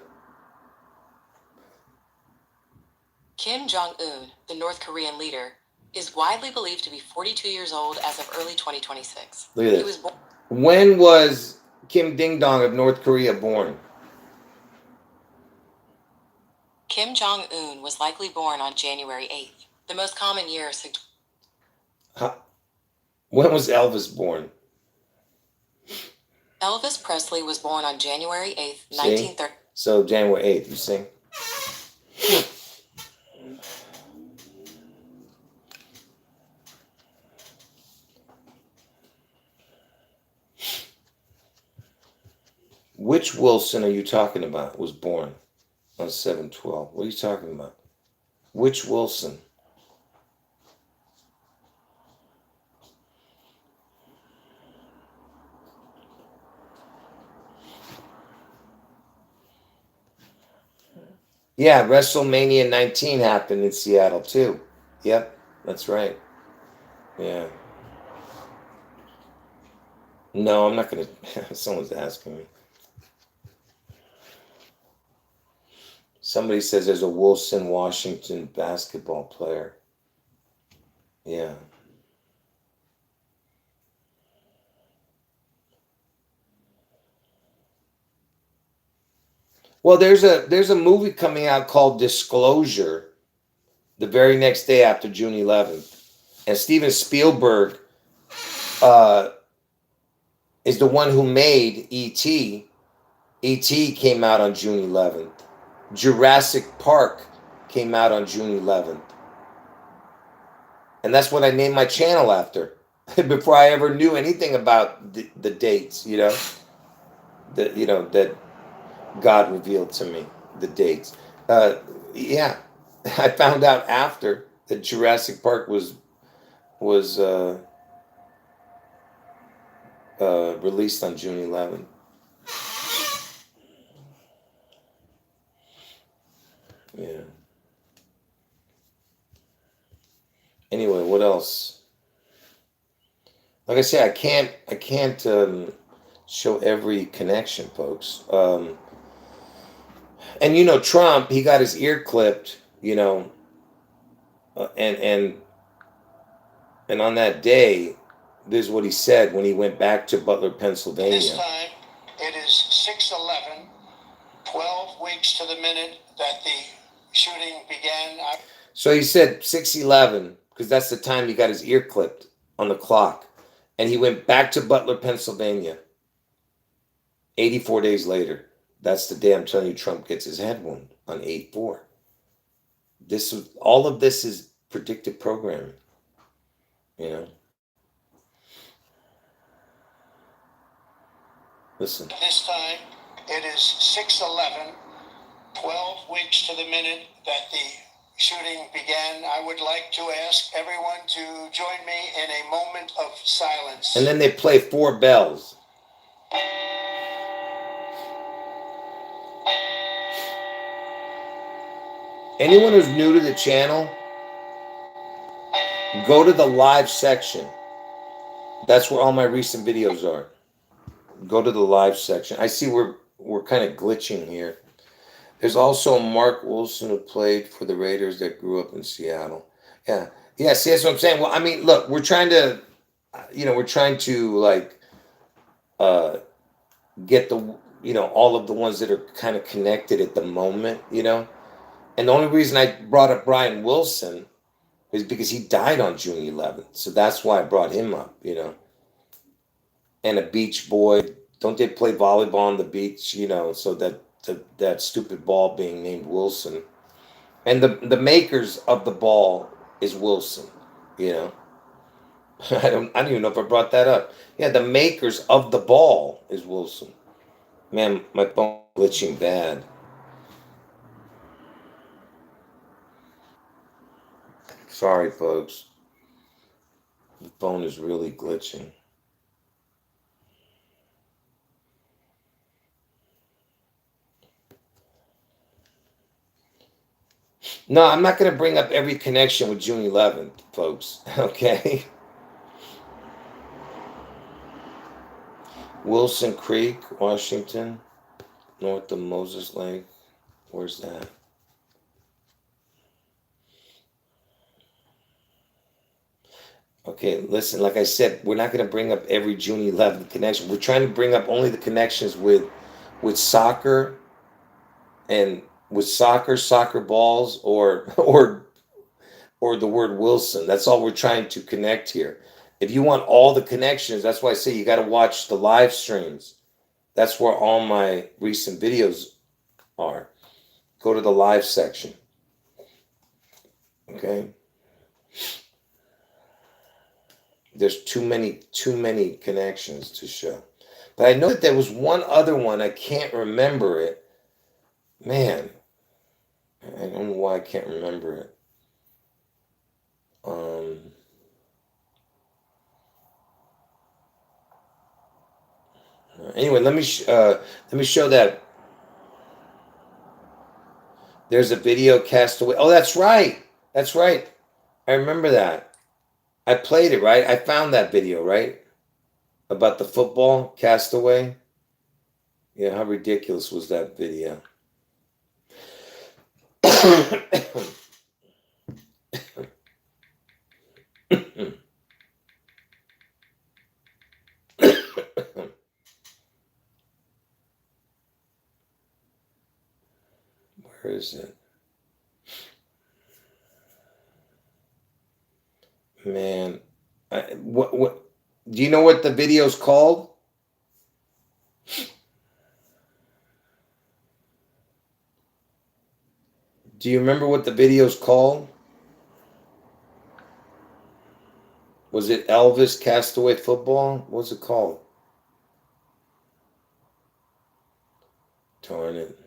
S5: Kim Jong Un, the North Korean leader, is widely believed to be 42 years old as of early 2026.
S1: Look at
S5: He
S1: this.
S5: was born.
S1: When was Kim Ding Dong of North Korea born?
S5: Kim Jong Un was likely born on January 8th. The most common year
S1: When was Elvis born?
S5: Elvis Presley was born on January 8th,
S1: See?
S5: 1930.
S1: So January 8th, you see? Which Wilson are you talking about was born on 7/12? What are you talking about? Which Wilson? Yeah, WrestleMania 19 happened in Seattle too. Yep, that's right. Yeah. No, I'm not going to. Someone's asking me. Somebody says there's a Wilson Washington basketball player. Yeah. Well, there's a movie coming out called Disclosure the very next day after June 11th. And Steven Spielberg is the one who made E.T. E.T. came out on June 11th. Jurassic Park came out on June 11th. And that's what I named my channel after. Before I ever knew anything about the dates, that God revealed to me, the dates. Yeah, I found out after that Jurassic Park was released on June 11th. Yeah. Anyway, what else? Like I say, I can't show every connection, folks. And Trump, he got his ear clipped, and on that day, this is what he said when he went back to Butler, Pennsylvania.
S6: This time, it is 6/11, 12 weeks to the minute that the shooting began.
S1: So he said 6/11 because that's the time he got his ear clipped on the clock, and he went back to Butler, Pennsylvania. 84 days later, that's the day I'm telling you Trump gets his head wound on 8/4. All of this is predictive programming, Listen.
S6: This time, it is 6/11, 12 weeks to the minute that the shooting began. I would like to ask everyone to join me in a moment of silence.
S1: And then they play 4 bells. Anyone who's new to the channel, go to the live section. That's where all my recent videos are. Go to the live section. I see we're kind of glitching here. There's also Mark Wilson who played for the Raiders that grew up in Seattle. Yeah. See, that's what I'm saying. Well, I mean, look, we're trying to get all of the ones that are kind of connected at the moment, And the only reason I brought up Brian Wilson is because he died on June 11th. So that's why I brought him up, And a beach boy. Don't they play volleyball on the beach, so that stupid ball being named Wilson. And the makers of the ball is Wilson, I don't even know if I brought that up. Yeah, the makers of the ball is Wilson. Man, my phone glitching bad. Sorry, folks. The phone is really glitching. No, I'm not going to bring up every connection with June 11th, folks. Okay. Wilson Creek, Washington, north of Moses Lake. Where's that? Okay, listen, like I said, we're not going to bring up every June 11th connection. We're trying to bring up only the connections with soccer and with soccer balls, or the word Wilson. That's all we're trying to connect here. If you want all the connections, that's why I say you got to watch the live streams. That's where all my recent videos are. Go to the live section. Okay. There's too many connections to show. But I know that there was one other one. I can't remember it. Man, I don't know why I can't remember it. Anyway, let me show that. There's a video, Castaway. Oh, that's right. That's right. I remember that. I played it, right? I found that video, right? About the football, Castaway. Yeah, how ridiculous was that video? Where is it? Man, what do you know what the video's called? Do you remember what the video's called? Was it Elvis Castaway Football? What's it called? Darn it.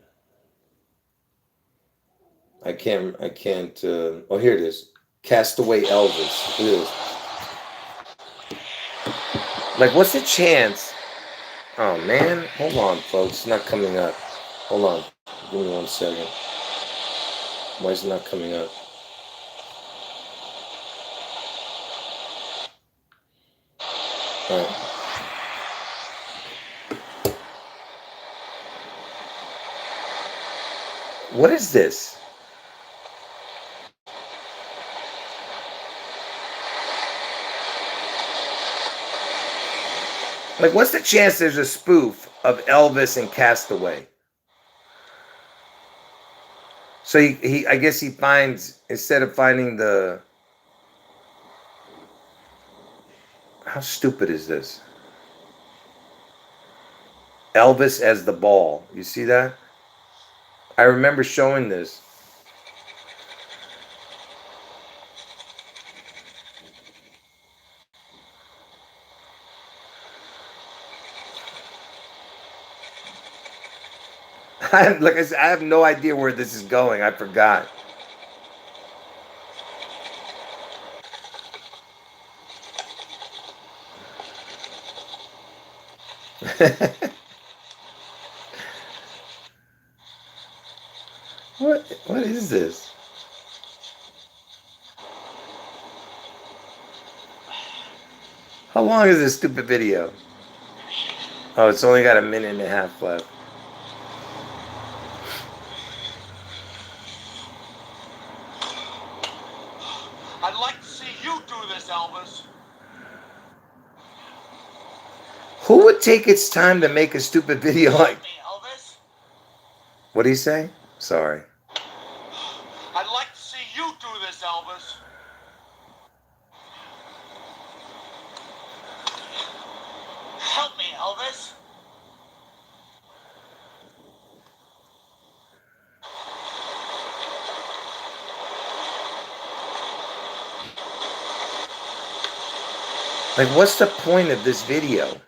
S1: I can't, oh, here it is. Castaway Elvis. It is. Like, what's the chance? Oh, man. Hold on, folks. It's not coming up. Hold on. Give me 1 second. Why is it not coming up? All right. What is this? Like, what's the chance there's a spoof of Elvis and Castaway? So he I guess he finds, instead of finding the... How stupid is this? Elvis as the ball. You see that? I remember showing this. Like I said, I have no idea where this is going. I forgot. What is this? How long is this stupid video? Oh, it's only got 1.5 minutes left.
S6: I'd like to see you do this, Elvis.
S1: Who would take its time to make a stupid video like...
S6: Hey, Elvis.
S1: What do you say? Sorry.
S6: I'd like to see you do this, Elvis. Help me, Elvis.
S1: Like, what's the point of this video?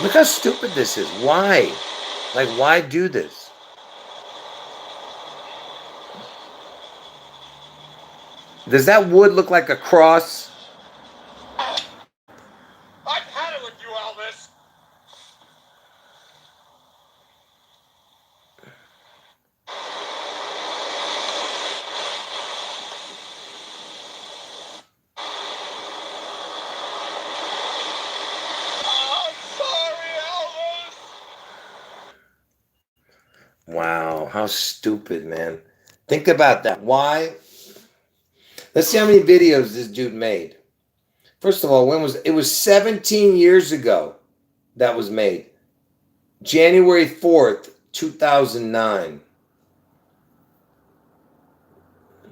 S1: Look how stupid this is. Why? Like, why do this? Does that wood look like a cross?
S6: I've had it with you, Elvis. I'm sorry, Elvis.
S1: Wow, how stupid, man. Think about that. Why? Let's see how many videos this dude made. First of all, when was it? Was 17 years ago that was made. January 4th, 2009.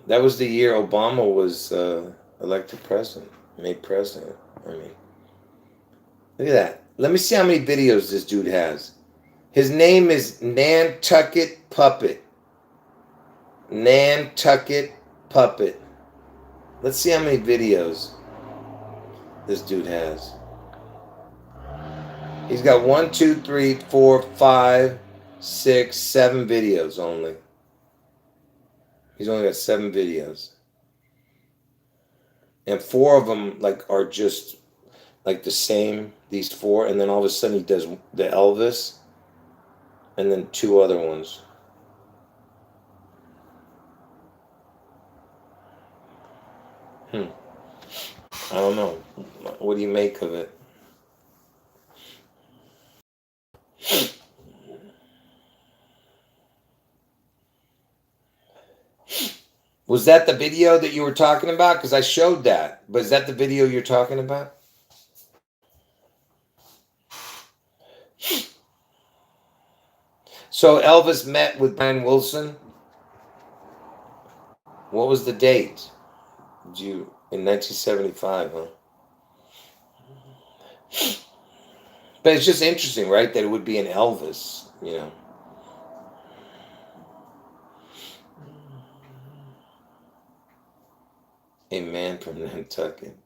S1: That was the year Obama was elected president, made president. I mean, look at that. Let me see how many videos this dude has. His name is Nantucket Puppet. Nantucket Puppet. Let's see how many videos this dude has. He's got 1, 2, 3, 4, 5, 6, 7 videos only. He's only got 7 videos. And 4 of them like are just like the same, these 4, and then all of a sudden he does the Elvis and then 2 other ones. I don't know. What do you make of it? Was that the video that you were talking about? Because I showed that. But is that the video you're talking about? So Elvis met with Brian Wilson. What was the date? In 1975, huh? But it's just interesting, right? That it would be an Elvis, you know. A man from Nantucket.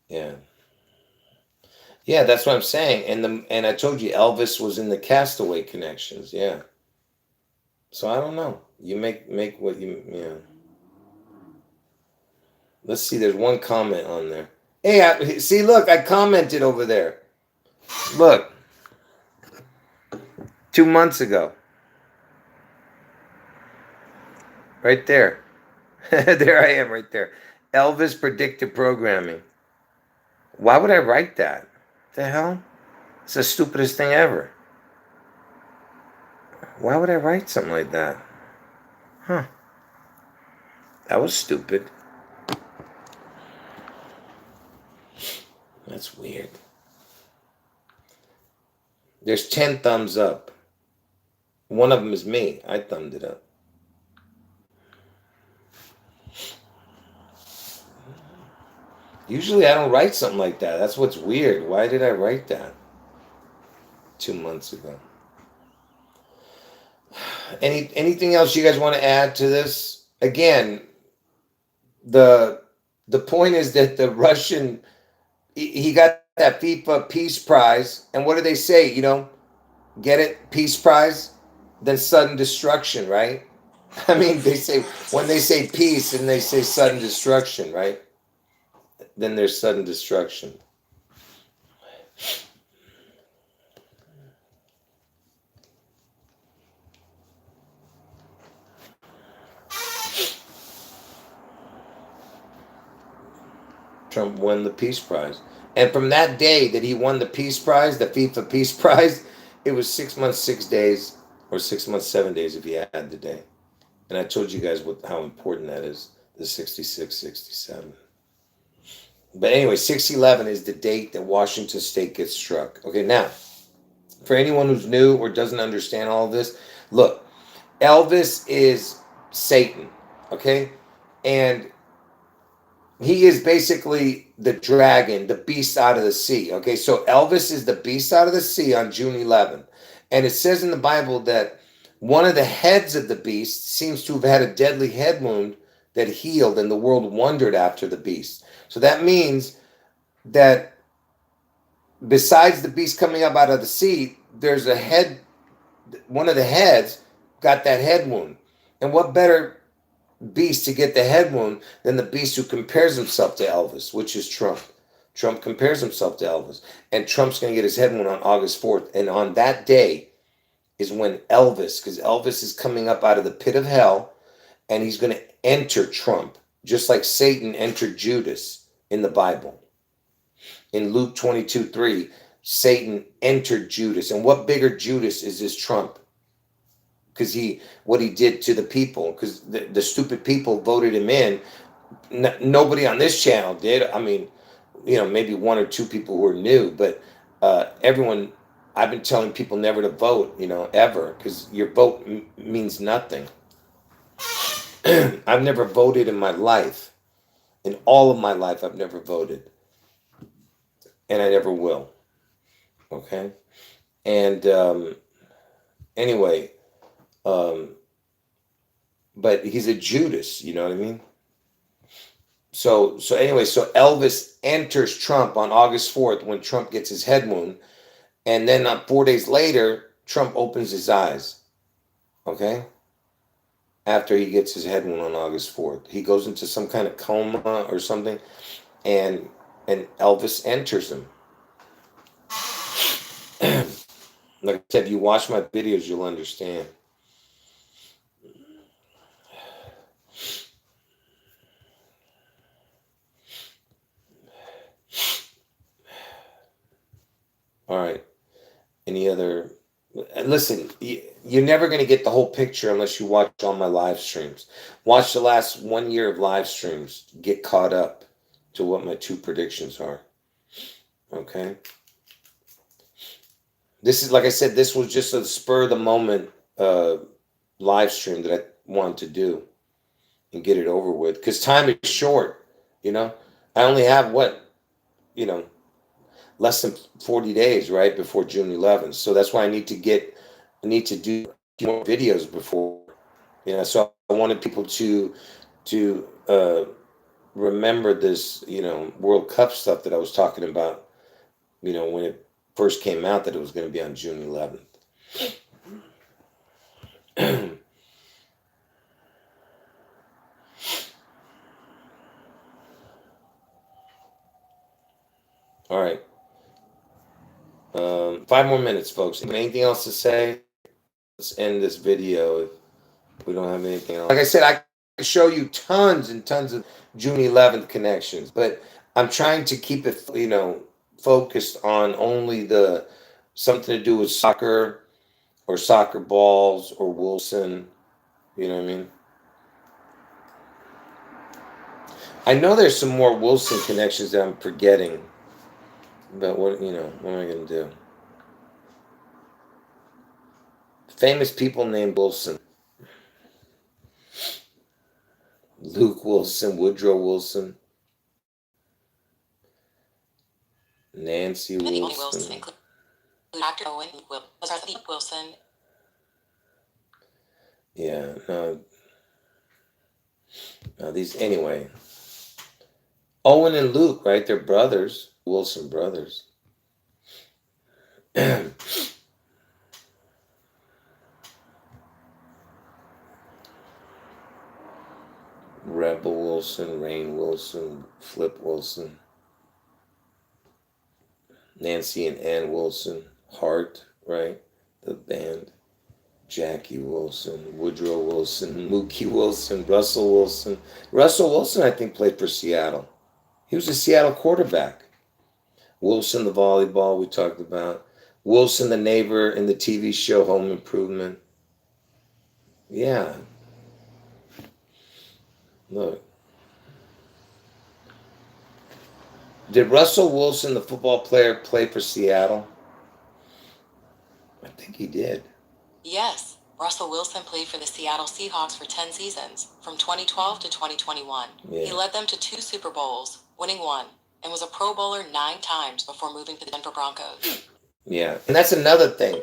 S1: Yeah. Yeah, that's what I'm saying. And I told you Elvis was in the Castaway Connections, yeah. So I don't know. You make what you. Let's see, there's one comment on there. Hey, see, look, I commented over there. Look. 2 months ago. Right there. There I am right there. Elvis predictive programming. Why would I write that? The hell? It's the stupidest thing ever. Why would I write something like that? Huh. That was stupid. That's weird. There's 10 thumbs up. One of them is me. I thumbed it up. Usually I don't write something like that. That's what's weird. Why did I write that 2 months ago? Anything else you guys want to add to this? Again, the point is that the Russian, he got that FIFA Peace Prize, and what do they say? You know, get it, Peace Prize, then sudden destruction, right? I mean, they say when they say peace and they say sudden destruction, right? Then there's sudden destruction. Trump won the Peace Prize. And from that day that he won the Peace Prize, the FIFA Peace Prize, it was 6 months, 6 days, or 6 months, 7 days if you add the day. And I told you guys how important that is, the 66, 67. But anyway, 6/11 is the date that Washington State gets struck. Okay, now, for anyone who's new or doesn't understand all of this, look, Elvis is Satan, okay? And he is basically the dragon, the beast out of the sea. Okay, so Elvis is the beast out of the sea on June 11th. And it says in the Bible that one of the heads of the beast seems to have had a deadly head wound that healed, and the world wondered after the beast. So that means that besides the beast coming up out of the sea, there's a head, one of the heads got that head wound. And what better beast to get the head wound than the beast who compares himself to Elvis, which is Trump. Trump compares himself to Elvis, and Trump's going to get his head wound on August 4th. And on that day is when Elvis, because Elvis is coming up out of the pit of hell, and he's going to enter Trump, just like Satan entered Judas in the Bible. In Luke 22:3, Satan entered Judas. And what bigger Judas is this Trump? Because what he did to the people, because the stupid people voted him in. Nobody on this channel did. I mean, maybe one or two people who are new, but everyone, I've been telling people never to vote, ever, because your vote means nothing. I've never voted in my life. In all of my life, I've never voted. And I never will. Okay? And anyway, but he's a Judas, you know what I mean? So anyway, so Elvis enters Trump on August 4th when Trump gets his head wound. And then 4 days later, Trump opens his eyes. Okay? After he gets his head wound on August 4th. He goes into some kind of coma or something. And Elvis enters him. Like I said, if you watch my videos, you'll understand. All right. Any other? Listen, you're never going to get the whole picture unless you watch all my live streams. Watch the last 1 year of live streams. Get caught up to what my two predictions are. Okay? This is, like I said, this was just a spur of the moment live stream that I wanted to do and get it over with. Because time is short, I only have less than 40 days, right, before June 11th. So that's why I need to do more videos before, so I wanted people to remember this, World Cup stuff that I was talking about, when it first came out, that it was going to be on June 11th. All right. 5 more minutes, folks. Anything else to say? Let's end this video if we don't have anything else. Like I said, I can show you tons and tons of June 11th connections, but I'm trying to keep it, focused on only something to do with soccer or soccer balls or Wilson. You know what I mean? I know there's some more Wilson connections that I'm forgetting, but what am I going to do? Famous people named Wilson. Luke Wilson, Woodrow Wilson, Nancy Wilson.
S5: Dr. Owen Wilson.
S1: Yeah, no, these, anyway. Owen and Luke, right? They're brothers, Wilson brothers. Rebel Wilson, Rain Wilson, Flip Wilson, Nancy and Ann Wilson, Hart, right? The band. Jackie Wilson, Woodrow Wilson, Mookie Wilson, Russell Wilson. Russell Wilson, I think, played for Seattle. He was a Seattle quarterback. Wilson, the volleyball we talked about. Wilson, the neighbor in the TV show Home Improvement. Yeah. Look. Did Russell Wilson, the football player, play for Seattle? I think he did.
S5: Yes, Russell Wilson played for the Seattle Seahawks for 10 seasons, from 2012 to 2021.
S1: Yeah.
S5: He led them to 2 Super Bowls, winning 1, and was a Pro Bowler 9 times before moving to the Denver Broncos.
S1: Yeah, and that's another thing.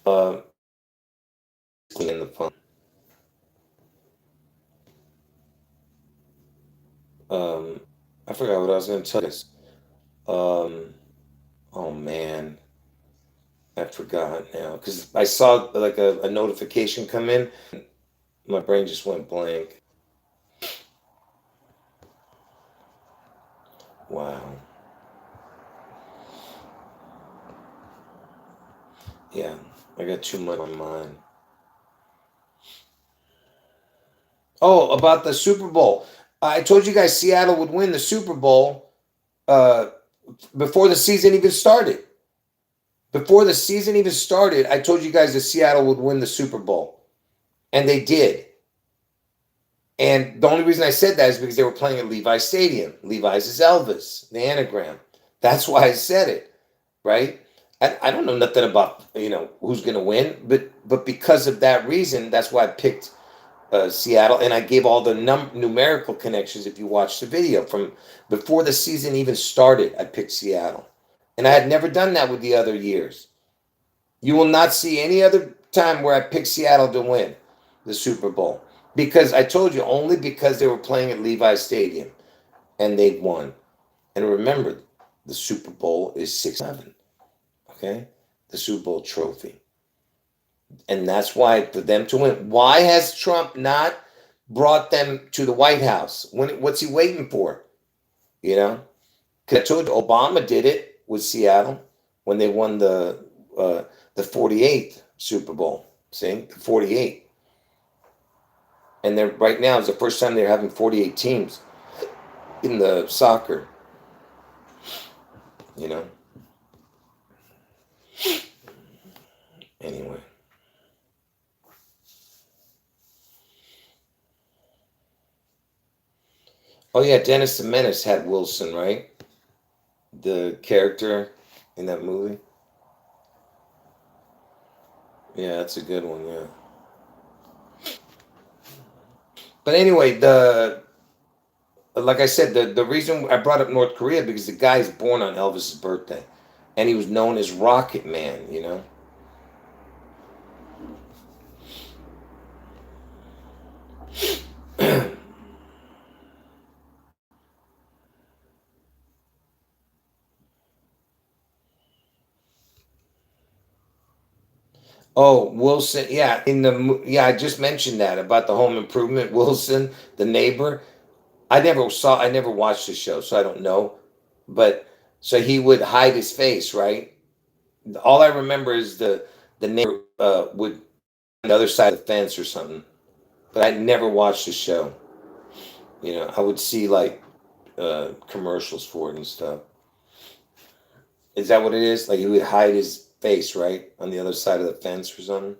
S1: Uh, in the phone. I forgot what I was going to tell you. Oh man, I forgot now because I saw like a notification come in. My brain just went blank. Wow. Yeah, I got too much on my mind. Oh, about the Super Bowl. I told you guys Seattle would win the Super Bowl uh, before the season even started. Before the season even started, I told you guys that Seattle would win the Super Bowl. And they did. And the only reason I said that is because they were playing at Levi's Stadium. Levi's is Elvis, the anagram. That's why I said it, right? I don't know nothing about who's going to win, but because of that reason, that's why I picked Seattle, and I gave all the numerical connections. If you watch the video from before the season even started, I picked Seattle, and I had never done that with the other years. You will not see any other time where I picked Seattle to win the Super Bowl because I told you only because they were playing at Levi's Stadium and they won. And remember, the Super Bowl is 6-7. Okay, the Super Bowl trophy. And that's why for them to win. Why has Trump not brought them to the White House? What's he waiting for? You know, because I told you Obama did it with Seattle when they won the 48th Super Bowl. See, the 48, and they're right now is the first time they're having 48 teams in the soccer. You know. Anyway. Oh yeah, Dennis the Menace had Wilson, right? The character in that movie. Yeah, that's a good one. Yeah. But anyway, the like I said, the reason I brought up North Korea because the guy's born on Elvis's birthday, and he was known as Rocket Man. You know. Oh, Wilson. Yeah, I just mentioned that about the Home Improvement. Wilson, the neighbor. I never watched the show, so I don't know. But so he would hide his face, right? All I remember is the neighbor would on the other side of the fence or something. But I never watched the show. I would see like commercials for it and stuff. Is that what it is? Like he would hide his face, right, on the other side of the fence or something.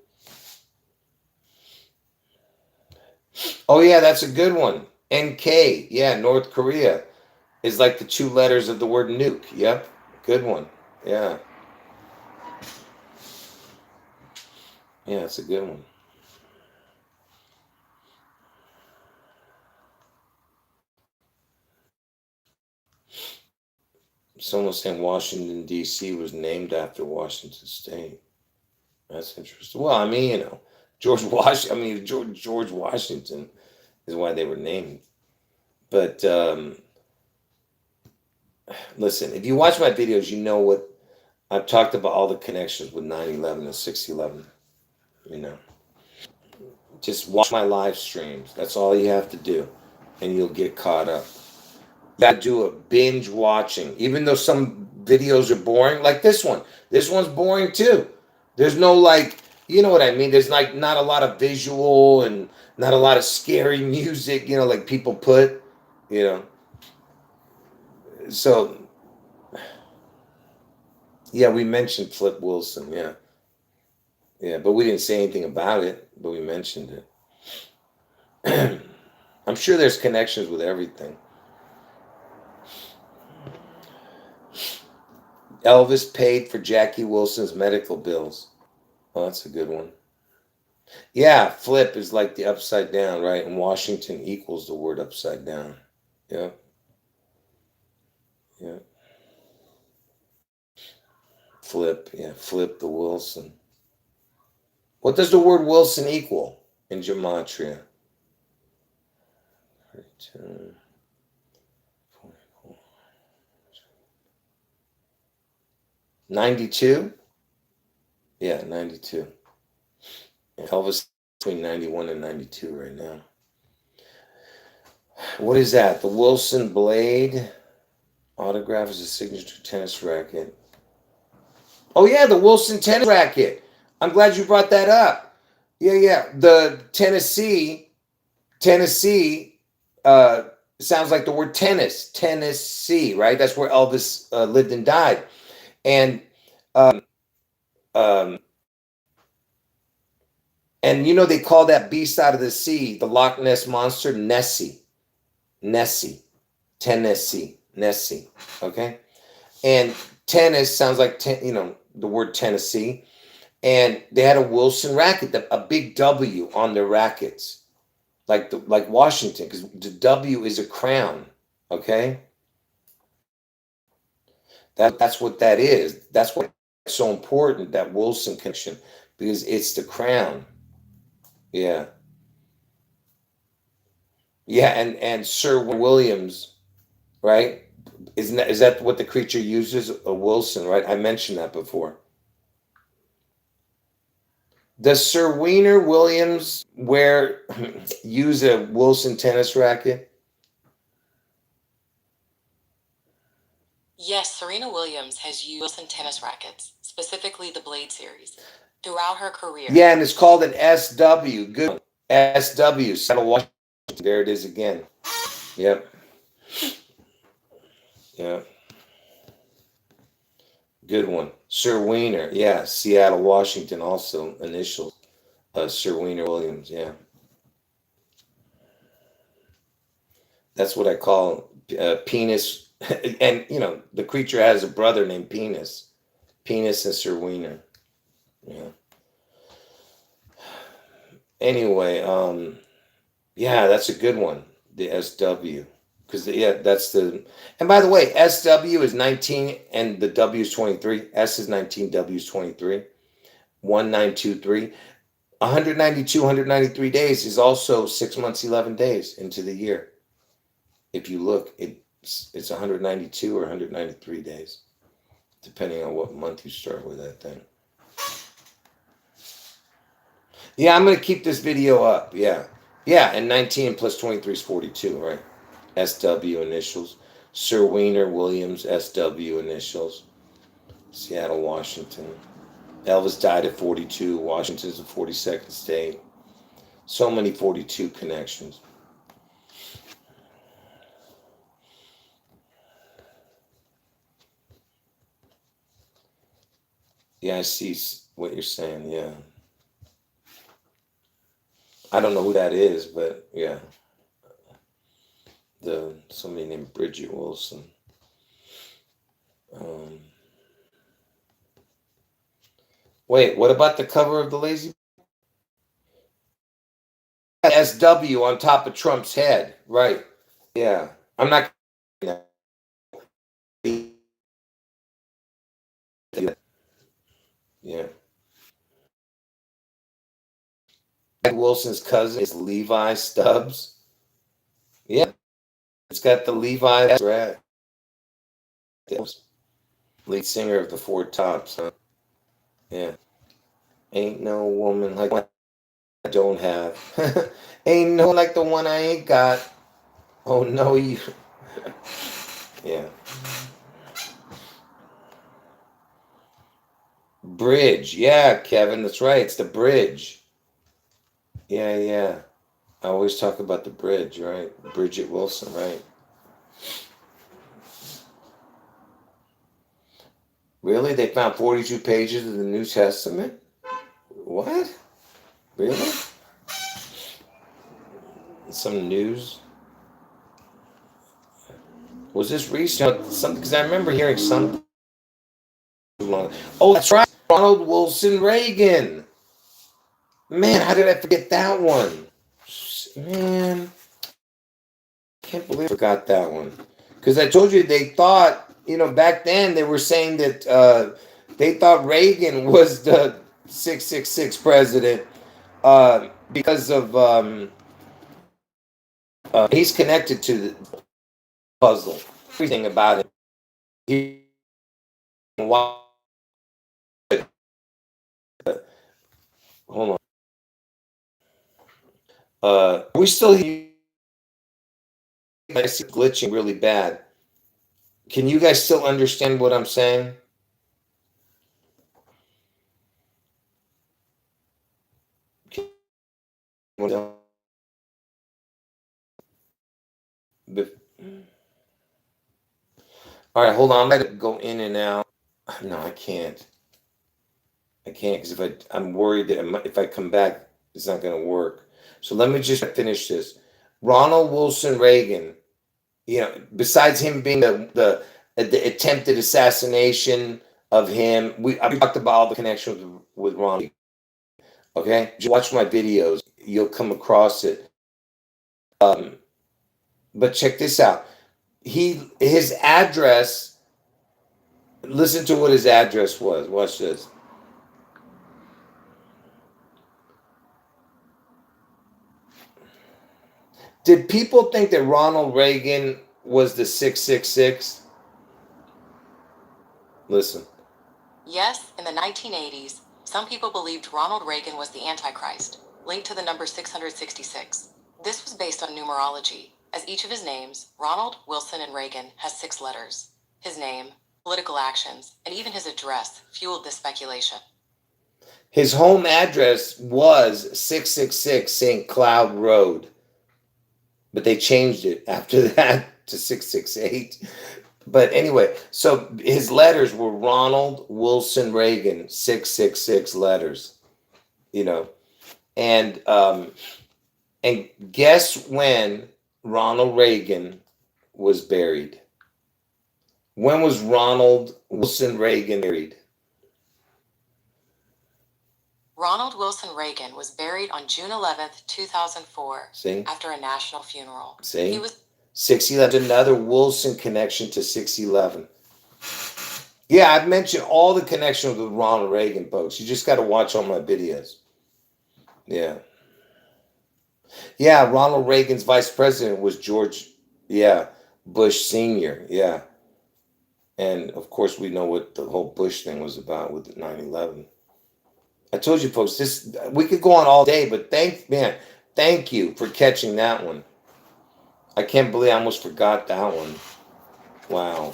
S1: Oh yeah, that's a good one. NK, yeah, North Korea is like the two letters of the word nuke. Yep, good one. Yeah, yeah, it's a good one. Someone saying Washington D.C. was named after Washington State. That's interesting. Well, I mean, George Washington. I mean, George Washington is why they were named. But listen, if you watch my videos, you know what I've talked about all the connections with 9/11 and 6/11. You know, just watch my live streams. That's all you have to do, and you'll get caught up. You gotta do a binge watching, even though some videos are boring, like this one. This one's boring too. There's no like, you know what I mean? There's like not a lot of visual and not a lot of scary music, like people put, you know. So yeah, we mentioned Flip Wilson, yeah. Yeah, but we didn't say anything about it, but we mentioned it. I'm sure there's connections with everything. Elvis paid for Jackie Wilson's medical bills. Oh, that's a good one. Yeah, flip is like the upside down, right? And Washington equals the word upside down. Yeah, yeah. Flip, yeah, flip the Wilson. What does the word Wilson equal in gematria? 32, 44, 92? Yeah, 92. Elvis between 91 and 92 right now. What is that? The Wilson Blade autograph is a signature tennis racket. Oh yeah, the Wilson tennis racket. I'm glad you brought that up. Yeah. The Tennessee sounds like the word tennis. Tennessee, right? That's where Elvis lived and died. And and you know they call that beast out of the sea, the Loch Ness monster, Nessie. Tennessee. Okay, and tennis sounds like the word Tennessee, and they had a Wilson racket, a big W on their rackets, like Washington, because the W is a crown. Okay, that's what that is. That's why it's so important, that Wilson connection, because it's the crown. Yeah. Yeah, and Sir Williams, right? Is that what the creature uses? A Wilson, right? I mentioned that before. Does Sir Wiener Williams use a Wilson tennis racket?
S5: Yes, Serena Williams has used Wilson tennis rackets, specifically the Blade series, throughout her career.
S1: Yeah, and it's called an SW. Good one. SW, Seattle, Washington. There it is again. Yep. Yeah. Good one. Sir Wiener. Yeah. Seattle, Washington, also initials. Sir Wiener Williams. Yeah. That's what I call Penis. And, the creature has a brother named Penis. Penis and Sir Wiener. Yeah. Anyway, yeah, that's a good one. The SW. Because, that's the... And by the way, SW is 19 and the W is 23. S is 19, W is 23. 1923. 192, 193 days is also 6 months, 11 days into the year. If you look, it's 192 or 193 days, depending on what month you start with that thing. Yeah, I'm going to keep this video up. Yeah, and 19 plus 23 is 42, right? SW initials. Sir Wiener Williams, SW initials. Seattle, Washington. Elvis died at 42. Washington's the 42nd state. So many 42 connections. Yeah, I see what you're saying. Yeah. I don't know who that is, but yeah. Somebody named Bridget Wilson. Wait, what about the cover of the Lazy? SW on top of Trump's head, right? Yeah, I'm not. Yeah. Wilson's cousin is Levi Stubbs. Yeah, it's got the Levi rat. Lead singer of the Four Tops, huh? Yeah. Ain't no woman like one I don't have. Ain't no like the one I ain't got. Oh no, you. Yeah. Bridge. Yeah, Kevin, that's right. It's the bridge. Yeah. I always talk about the bridge, right? Bridget Wilson, right? Really? They found 42 pages of the New Testament? What? Really? Some news? Was this recent? Something, because I remember hearing something. Oh, that's right. Ronald Wilson Reagan. Man, how did I forget that one? Man, can't believe I forgot that one. Because I told you they thought, back then they were saying that they thought Reagan was the 666 president, because of he's connected to the puzzle. Everything about it. He hold on. We still hear glitching really bad. Can you guys still understand what I'm saying? All right, hold on. I'm gonna go in and out. No, I can't. I can't because I'm worried that if I come back, it's not going to work. So let me just finish this. Ronald Wilson Reagan, besides him being the attempted assassination of him, I talked about all the connections with Ronald. Okay, just watch my videos, you'll come across it. But check this out. His address. Listen to what his address was. Watch this. Did people think that Ronald Reagan was the 666? Listen.
S5: Yes, in the 1980s, some people believed Ronald Reagan was the Antichrist, linked to the number 666. This was based on numerology, as each of his names, Ronald, Wilson, and Reagan, has 6 letters. His name, political actions, and even his address fueled this speculation.
S1: His home address was 666 St. Cloud Road, but they changed it after that to 668. But anyway, so his letters were Ronald Wilson Reagan, 666 letters, and guess when Ronald Reagan was buried? When was Ronald Wilson Reagan buried?
S5: Ronald Wilson Reagan was buried on June 11th, 2004,
S1: See?
S5: after a national funeral.
S1: See?
S5: He was
S1: 611, another Wilson connection to 611. Yeah, I've mentioned all the connections with Ronald Reagan, folks. You just got to watch all my videos. Yeah. Yeah, Ronald Reagan's vice president was George, Bush Sr., yeah. And, of course, we know what the whole Bush thing was about with 9/11. I told you, folks, we could go on all day, but thank you for catching that one. I can't believe I almost forgot that one. Wow.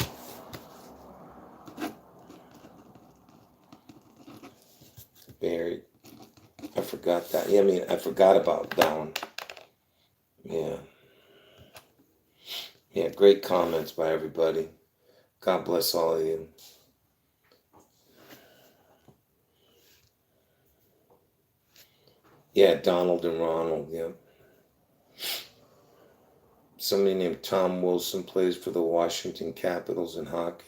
S1: Buried. I forgot that. Yeah, I forgot about that one. Yeah. Yeah, great comments by everybody. God bless all of you. Yeah, Donald and Ronald, yeah. Somebody named Tom Wilson plays for the Washington Capitals in hockey.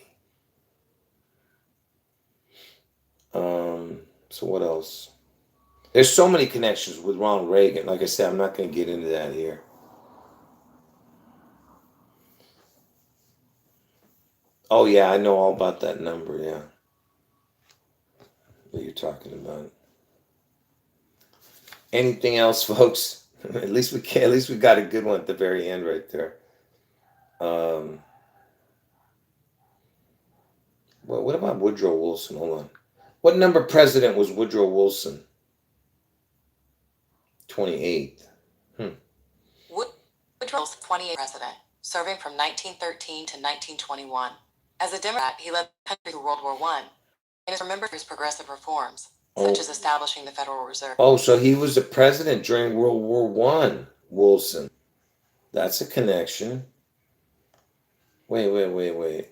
S1: So what else? There's so many connections with Ronald Reagan. Like I said, I'm not going to get into that here. Oh, yeah, I know all about that number, yeah. What you're talking about. Anything else, folks? At least we got a good one at the very end right there. What about Woodrow Wilson? Hold on. What number president was Woodrow Wilson? 28th.
S5: Woodrow was 28th president, serving from 1913 to 1921. As a Democrat, he led the country through World War I and is remembered for his progressive reforms, such as establishing the Federal Reserve.
S1: Oh, so he was the president during World War I, Wilson. That's a connection. Wait.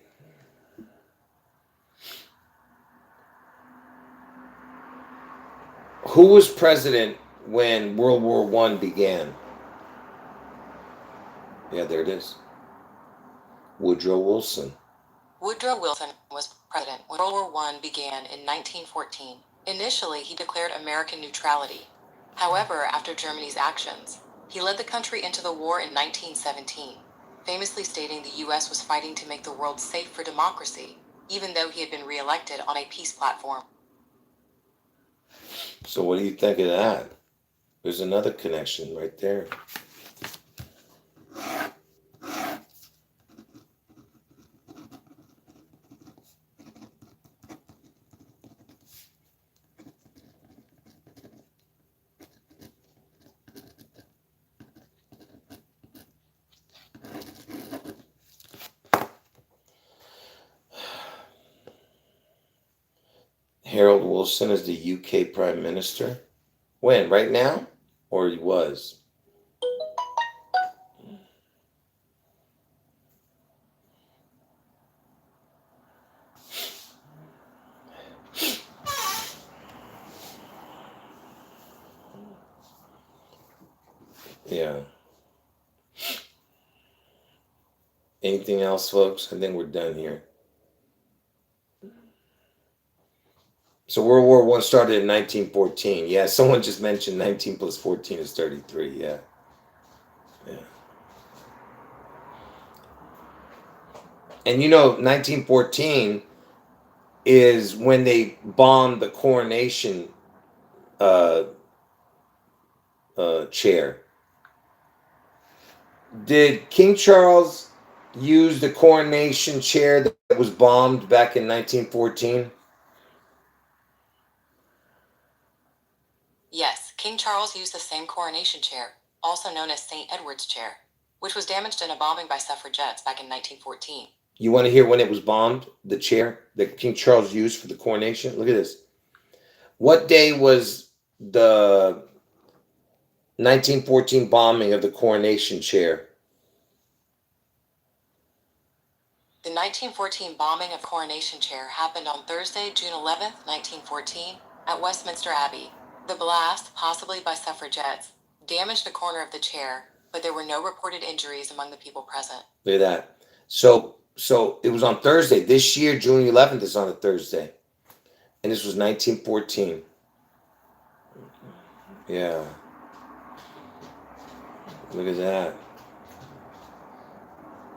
S1: Who was president when World War I began? Yeah, there it is. Woodrow Wilson.
S5: Woodrow Wilson was president when World War I began in 1914. Initially, he declared American neutrality. However, after Germany's actions, he led the country into the war in 1917, famously stating the U.S. was fighting to make the world safe for democracy, even though he had been reelected on a peace platform.
S1: So what do you think of that? There's another connection right there. Harold Wilson is the UK Prime Minister. When? Right now? Or he was? Yeah. Anything else, folks? I think we're done here. So World War I started in 1914. Yeah, someone just mentioned 19 plus 14 is 33. Yeah. Yeah. And 1914 is when they bombed the coronation chair. Did King Charles use the coronation chair that was bombed back in 1914?
S5: Yes, King Charles used the same coronation chair, also known as St. Edward's chair, which was damaged in a bombing by suffragettes back in 1914.
S1: You want to hear when it was bombed? The chair that King Charles used for the coronation? Look at this. What day was the 1914 bombing of the coronation chair?
S5: The 1914 bombing of Coronation Chair happened on Thursday, June 11, 1914, at Westminster Abbey. The blast, possibly by suffragettes, damaged a corner of the chair, but there were no reported injuries among the people present.
S1: Look at that. So it was on Thursday. This year, June 11th is on a Thursday. And this was 1914. Yeah. Look at that.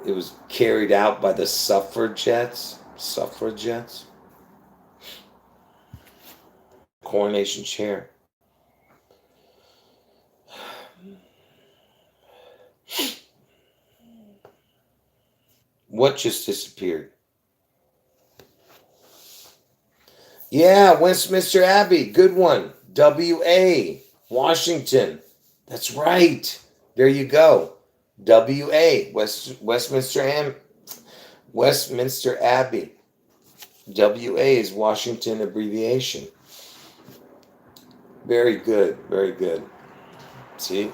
S1: It was carried out by the suffragettes. Coronation chair. What just disappeared? Yeah, Westminster Abbey. Good one. W.A. Washington. That's right. There you go. W.A. Westminster Abbey. W.A. is Washington abbreviation. Very good. Very good. See?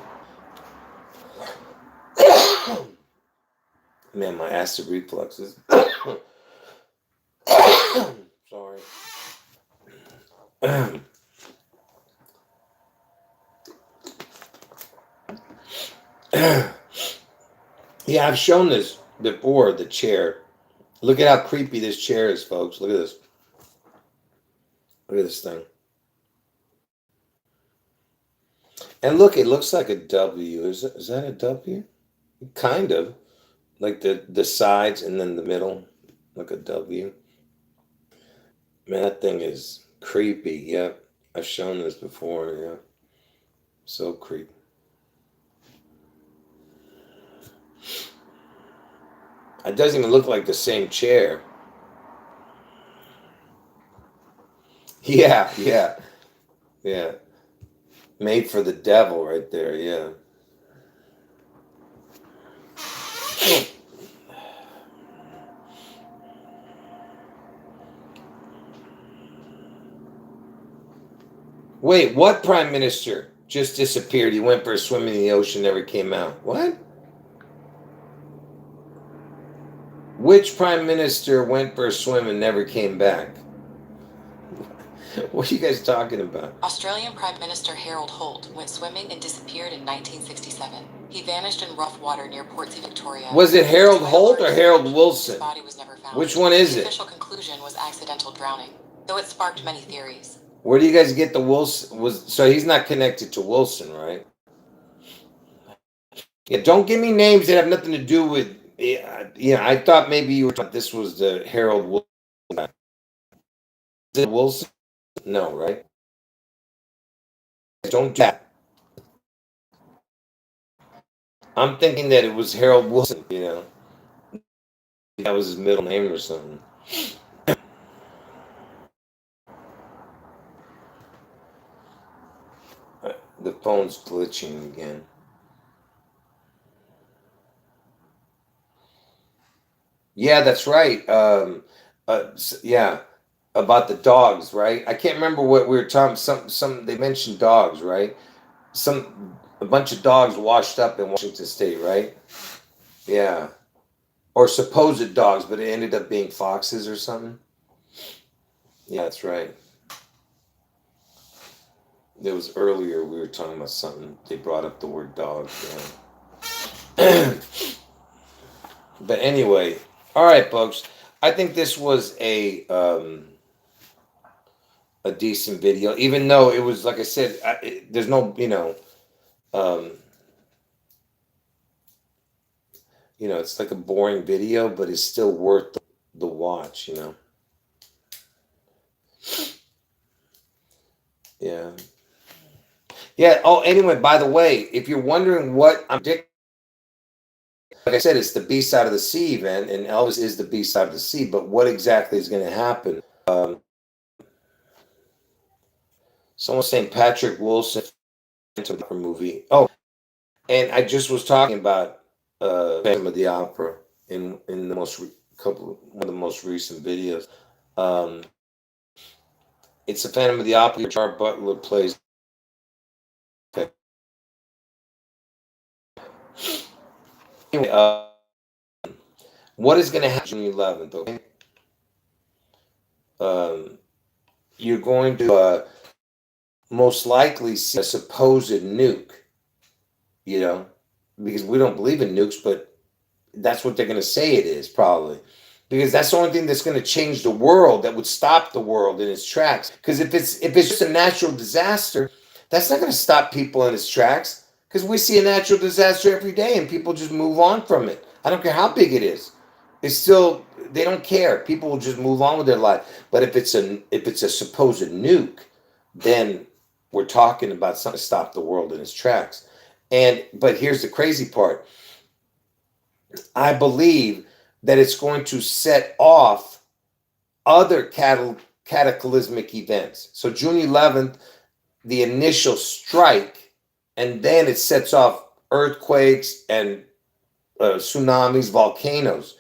S1: Man, my acid reflux is... Sorry. Yeah, I've shown this before, the chair. Look at how creepy this chair is, folks. Look at this. Look at this thing. And look, it looks like a W. Is that a W? Kind of. Like the sides and then the middle. Like a W. Man, that thing is creepy. Yep. I've shown this before. Yeah. So creepy. It doesn't even look like the same chair. Yeah. Made for the devil right there, yeah. Wait, what prime minister just disappeared? He went for a swim in the ocean, never came out. What? Which prime minister went for a swim and never came back? What are you guys talking about?
S5: Australian Prime Minister Harold Holt went swimming and disappeared in 1967. He vanished in rough water near Port St. Victoria.
S1: Was it Harold Holt or Harold Wilson?
S5: His body was never found.
S1: Which one is
S5: The
S1: it?
S5: official conclusion was accidental drowning, though it sparked many theories.
S1: Where do you guys get the Wilson? So he's not connected to Wilson, right? Yeah, don't give me names that have nothing to do with... Yeah, I thought maybe you were talking this was the Harold Wilson. Is it Wilson? No, right? don't do that. I'm thinking that it was Harold Wilson, you know. That was his middle name or something. The phone's glitching again. Yeah, that's right. Yeah, about the dogs, right? I can't remember what we were talking. Some they mentioned dogs, right? A bunch of dogs washed up in Washington State, right? Yeah, or supposed dogs, but it ended up being foxes or something. Yeah, that's right. It was earlier we were talking about something. They brought up the word dog. Yeah. But anyway, all right, folks. I think this was a decent video, even though it was like I said. There's no, um, it's like a boring video, but it's still worth the watch. Yeah, yeah. Oh, anyway, by the way, if you're wondering what I'm like I said, it's the B side of the sea event, and Elvis is the B side of the sea. But what exactly is going to happen? Someone saying Patrick Wilson movie. Oh, and I just was talking about Phantom of the Opera in the one of the most recent videos. It's a Phantom of the Opera. Gerard Butler plays. Anyway, what is going to happen June 11th? Okay, you're going to most likely see a supposed nuke. Because we don't believe in nukes, but that's what they're going to say it is, probably. Because that's the only thing that's going to change the world, that would stop the world in its tracks. Because if it's just a natural disaster, that's not going to stop people in its tracks. Because we see a natural disaster every day and people just move on from it. I don't care how big it is. It's still, they don't care. People will just move on with their life. But if it's a supposed nuke, then we're talking about something to stop the world in its tracks. But here's the crazy part. I believe that it's going to set off other cataclysmic events. So June 11th, the initial strike, and then it sets off earthquakes and tsunamis, volcanoes.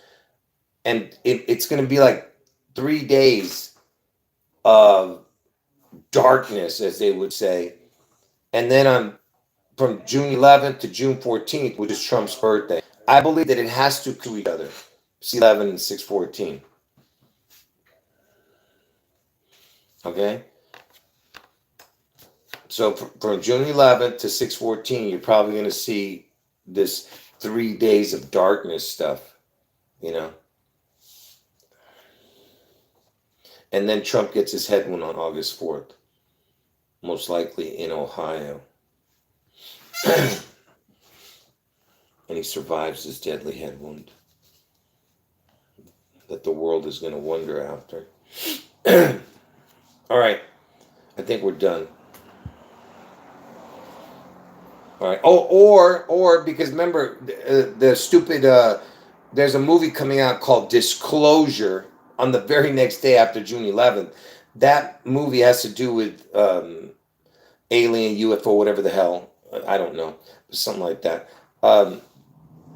S1: And it's going to be like 3 days of darkness, as they would say. And then from June 11th to June 14th, which is Trump's birthday, I believe that it has to to each other. C11 and 614. Okay? So from June 11th to 614, you're probably going to see this 3 days of darkness stuff, And then Trump gets his head wound on August 4th, most likely in Ohio. And he survives his deadly head wound that the world is going to wonder after. All right. I think we're done. All right. Oh, or because remember the stupid, there's a movie coming out called Disclosure on the very next day after June 11th. That movie has to do with alien, UFO, whatever the hell. I don't know. Something like that.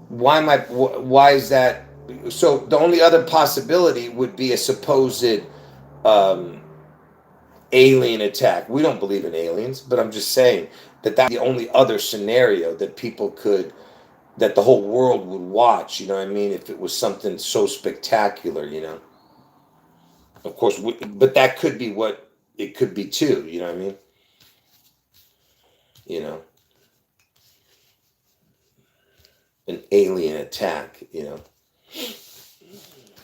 S1: Why is that? So the only other possibility would be a supposed alien attack. We don't believe in aliens, but I'm just saying that that's the only other scenario that that the whole world would watch, you know what I mean? If it was something so spectacular, Of course, but that could be what it could be too, you know what I mean? An alien attack,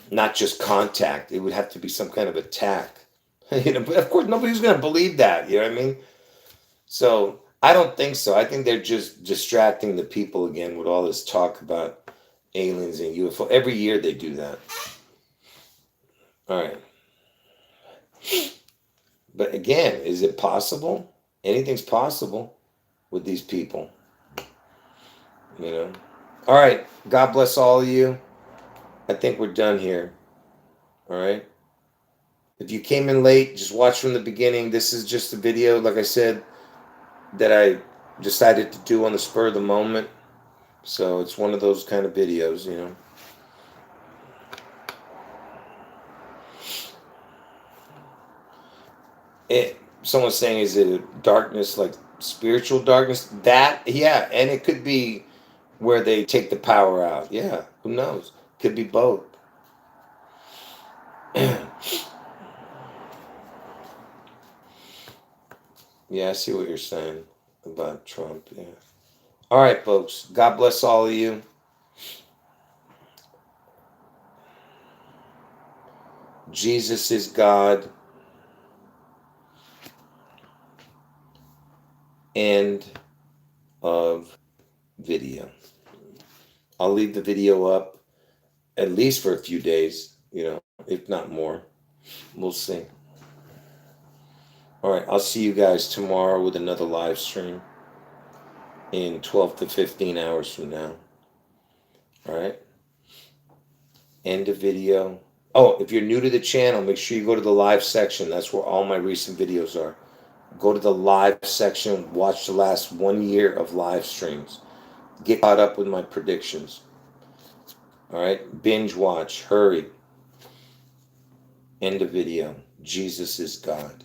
S1: not just contact. It would have to be some kind of attack. But of course, nobody's going to believe that, you know what I mean? So I don't think so. I think they're just distracting the people again with all this talk about aliens and UFO. Every year they do that. All right. But again, is it possible? Anything's possible with these people. You know. All right. God bless all of you. I think we're done here. All right. If you came in late, just watch from the beginning. This is just a video, like I said, that I decided to do on the spur of the moment. So it's one of those kind of videos, you know. Someone's saying, is it a darkness, like spiritual darkness? That, yeah, and it could be where they take the power out. Yeah, who knows? Could be both. Yeah, I see what you're saying about Trump. Yeah. All right, folks. God bless all of you. Jesus is God. End of video. I'll leave the video up at least for a few days, you know, if not more. We'll see. All right, I'll see you guys tomorrow with another live stream in 12 to 15 hours from now. All right. End of video. Oh, if you're new to the channel, make sure you go to the live section. That's where all my recent videos are. Go to the live section. Watch the last 1 year of live streams. Get caught up with my predictions. All right. Binge watch. Hurry. End of video. Jesus is God.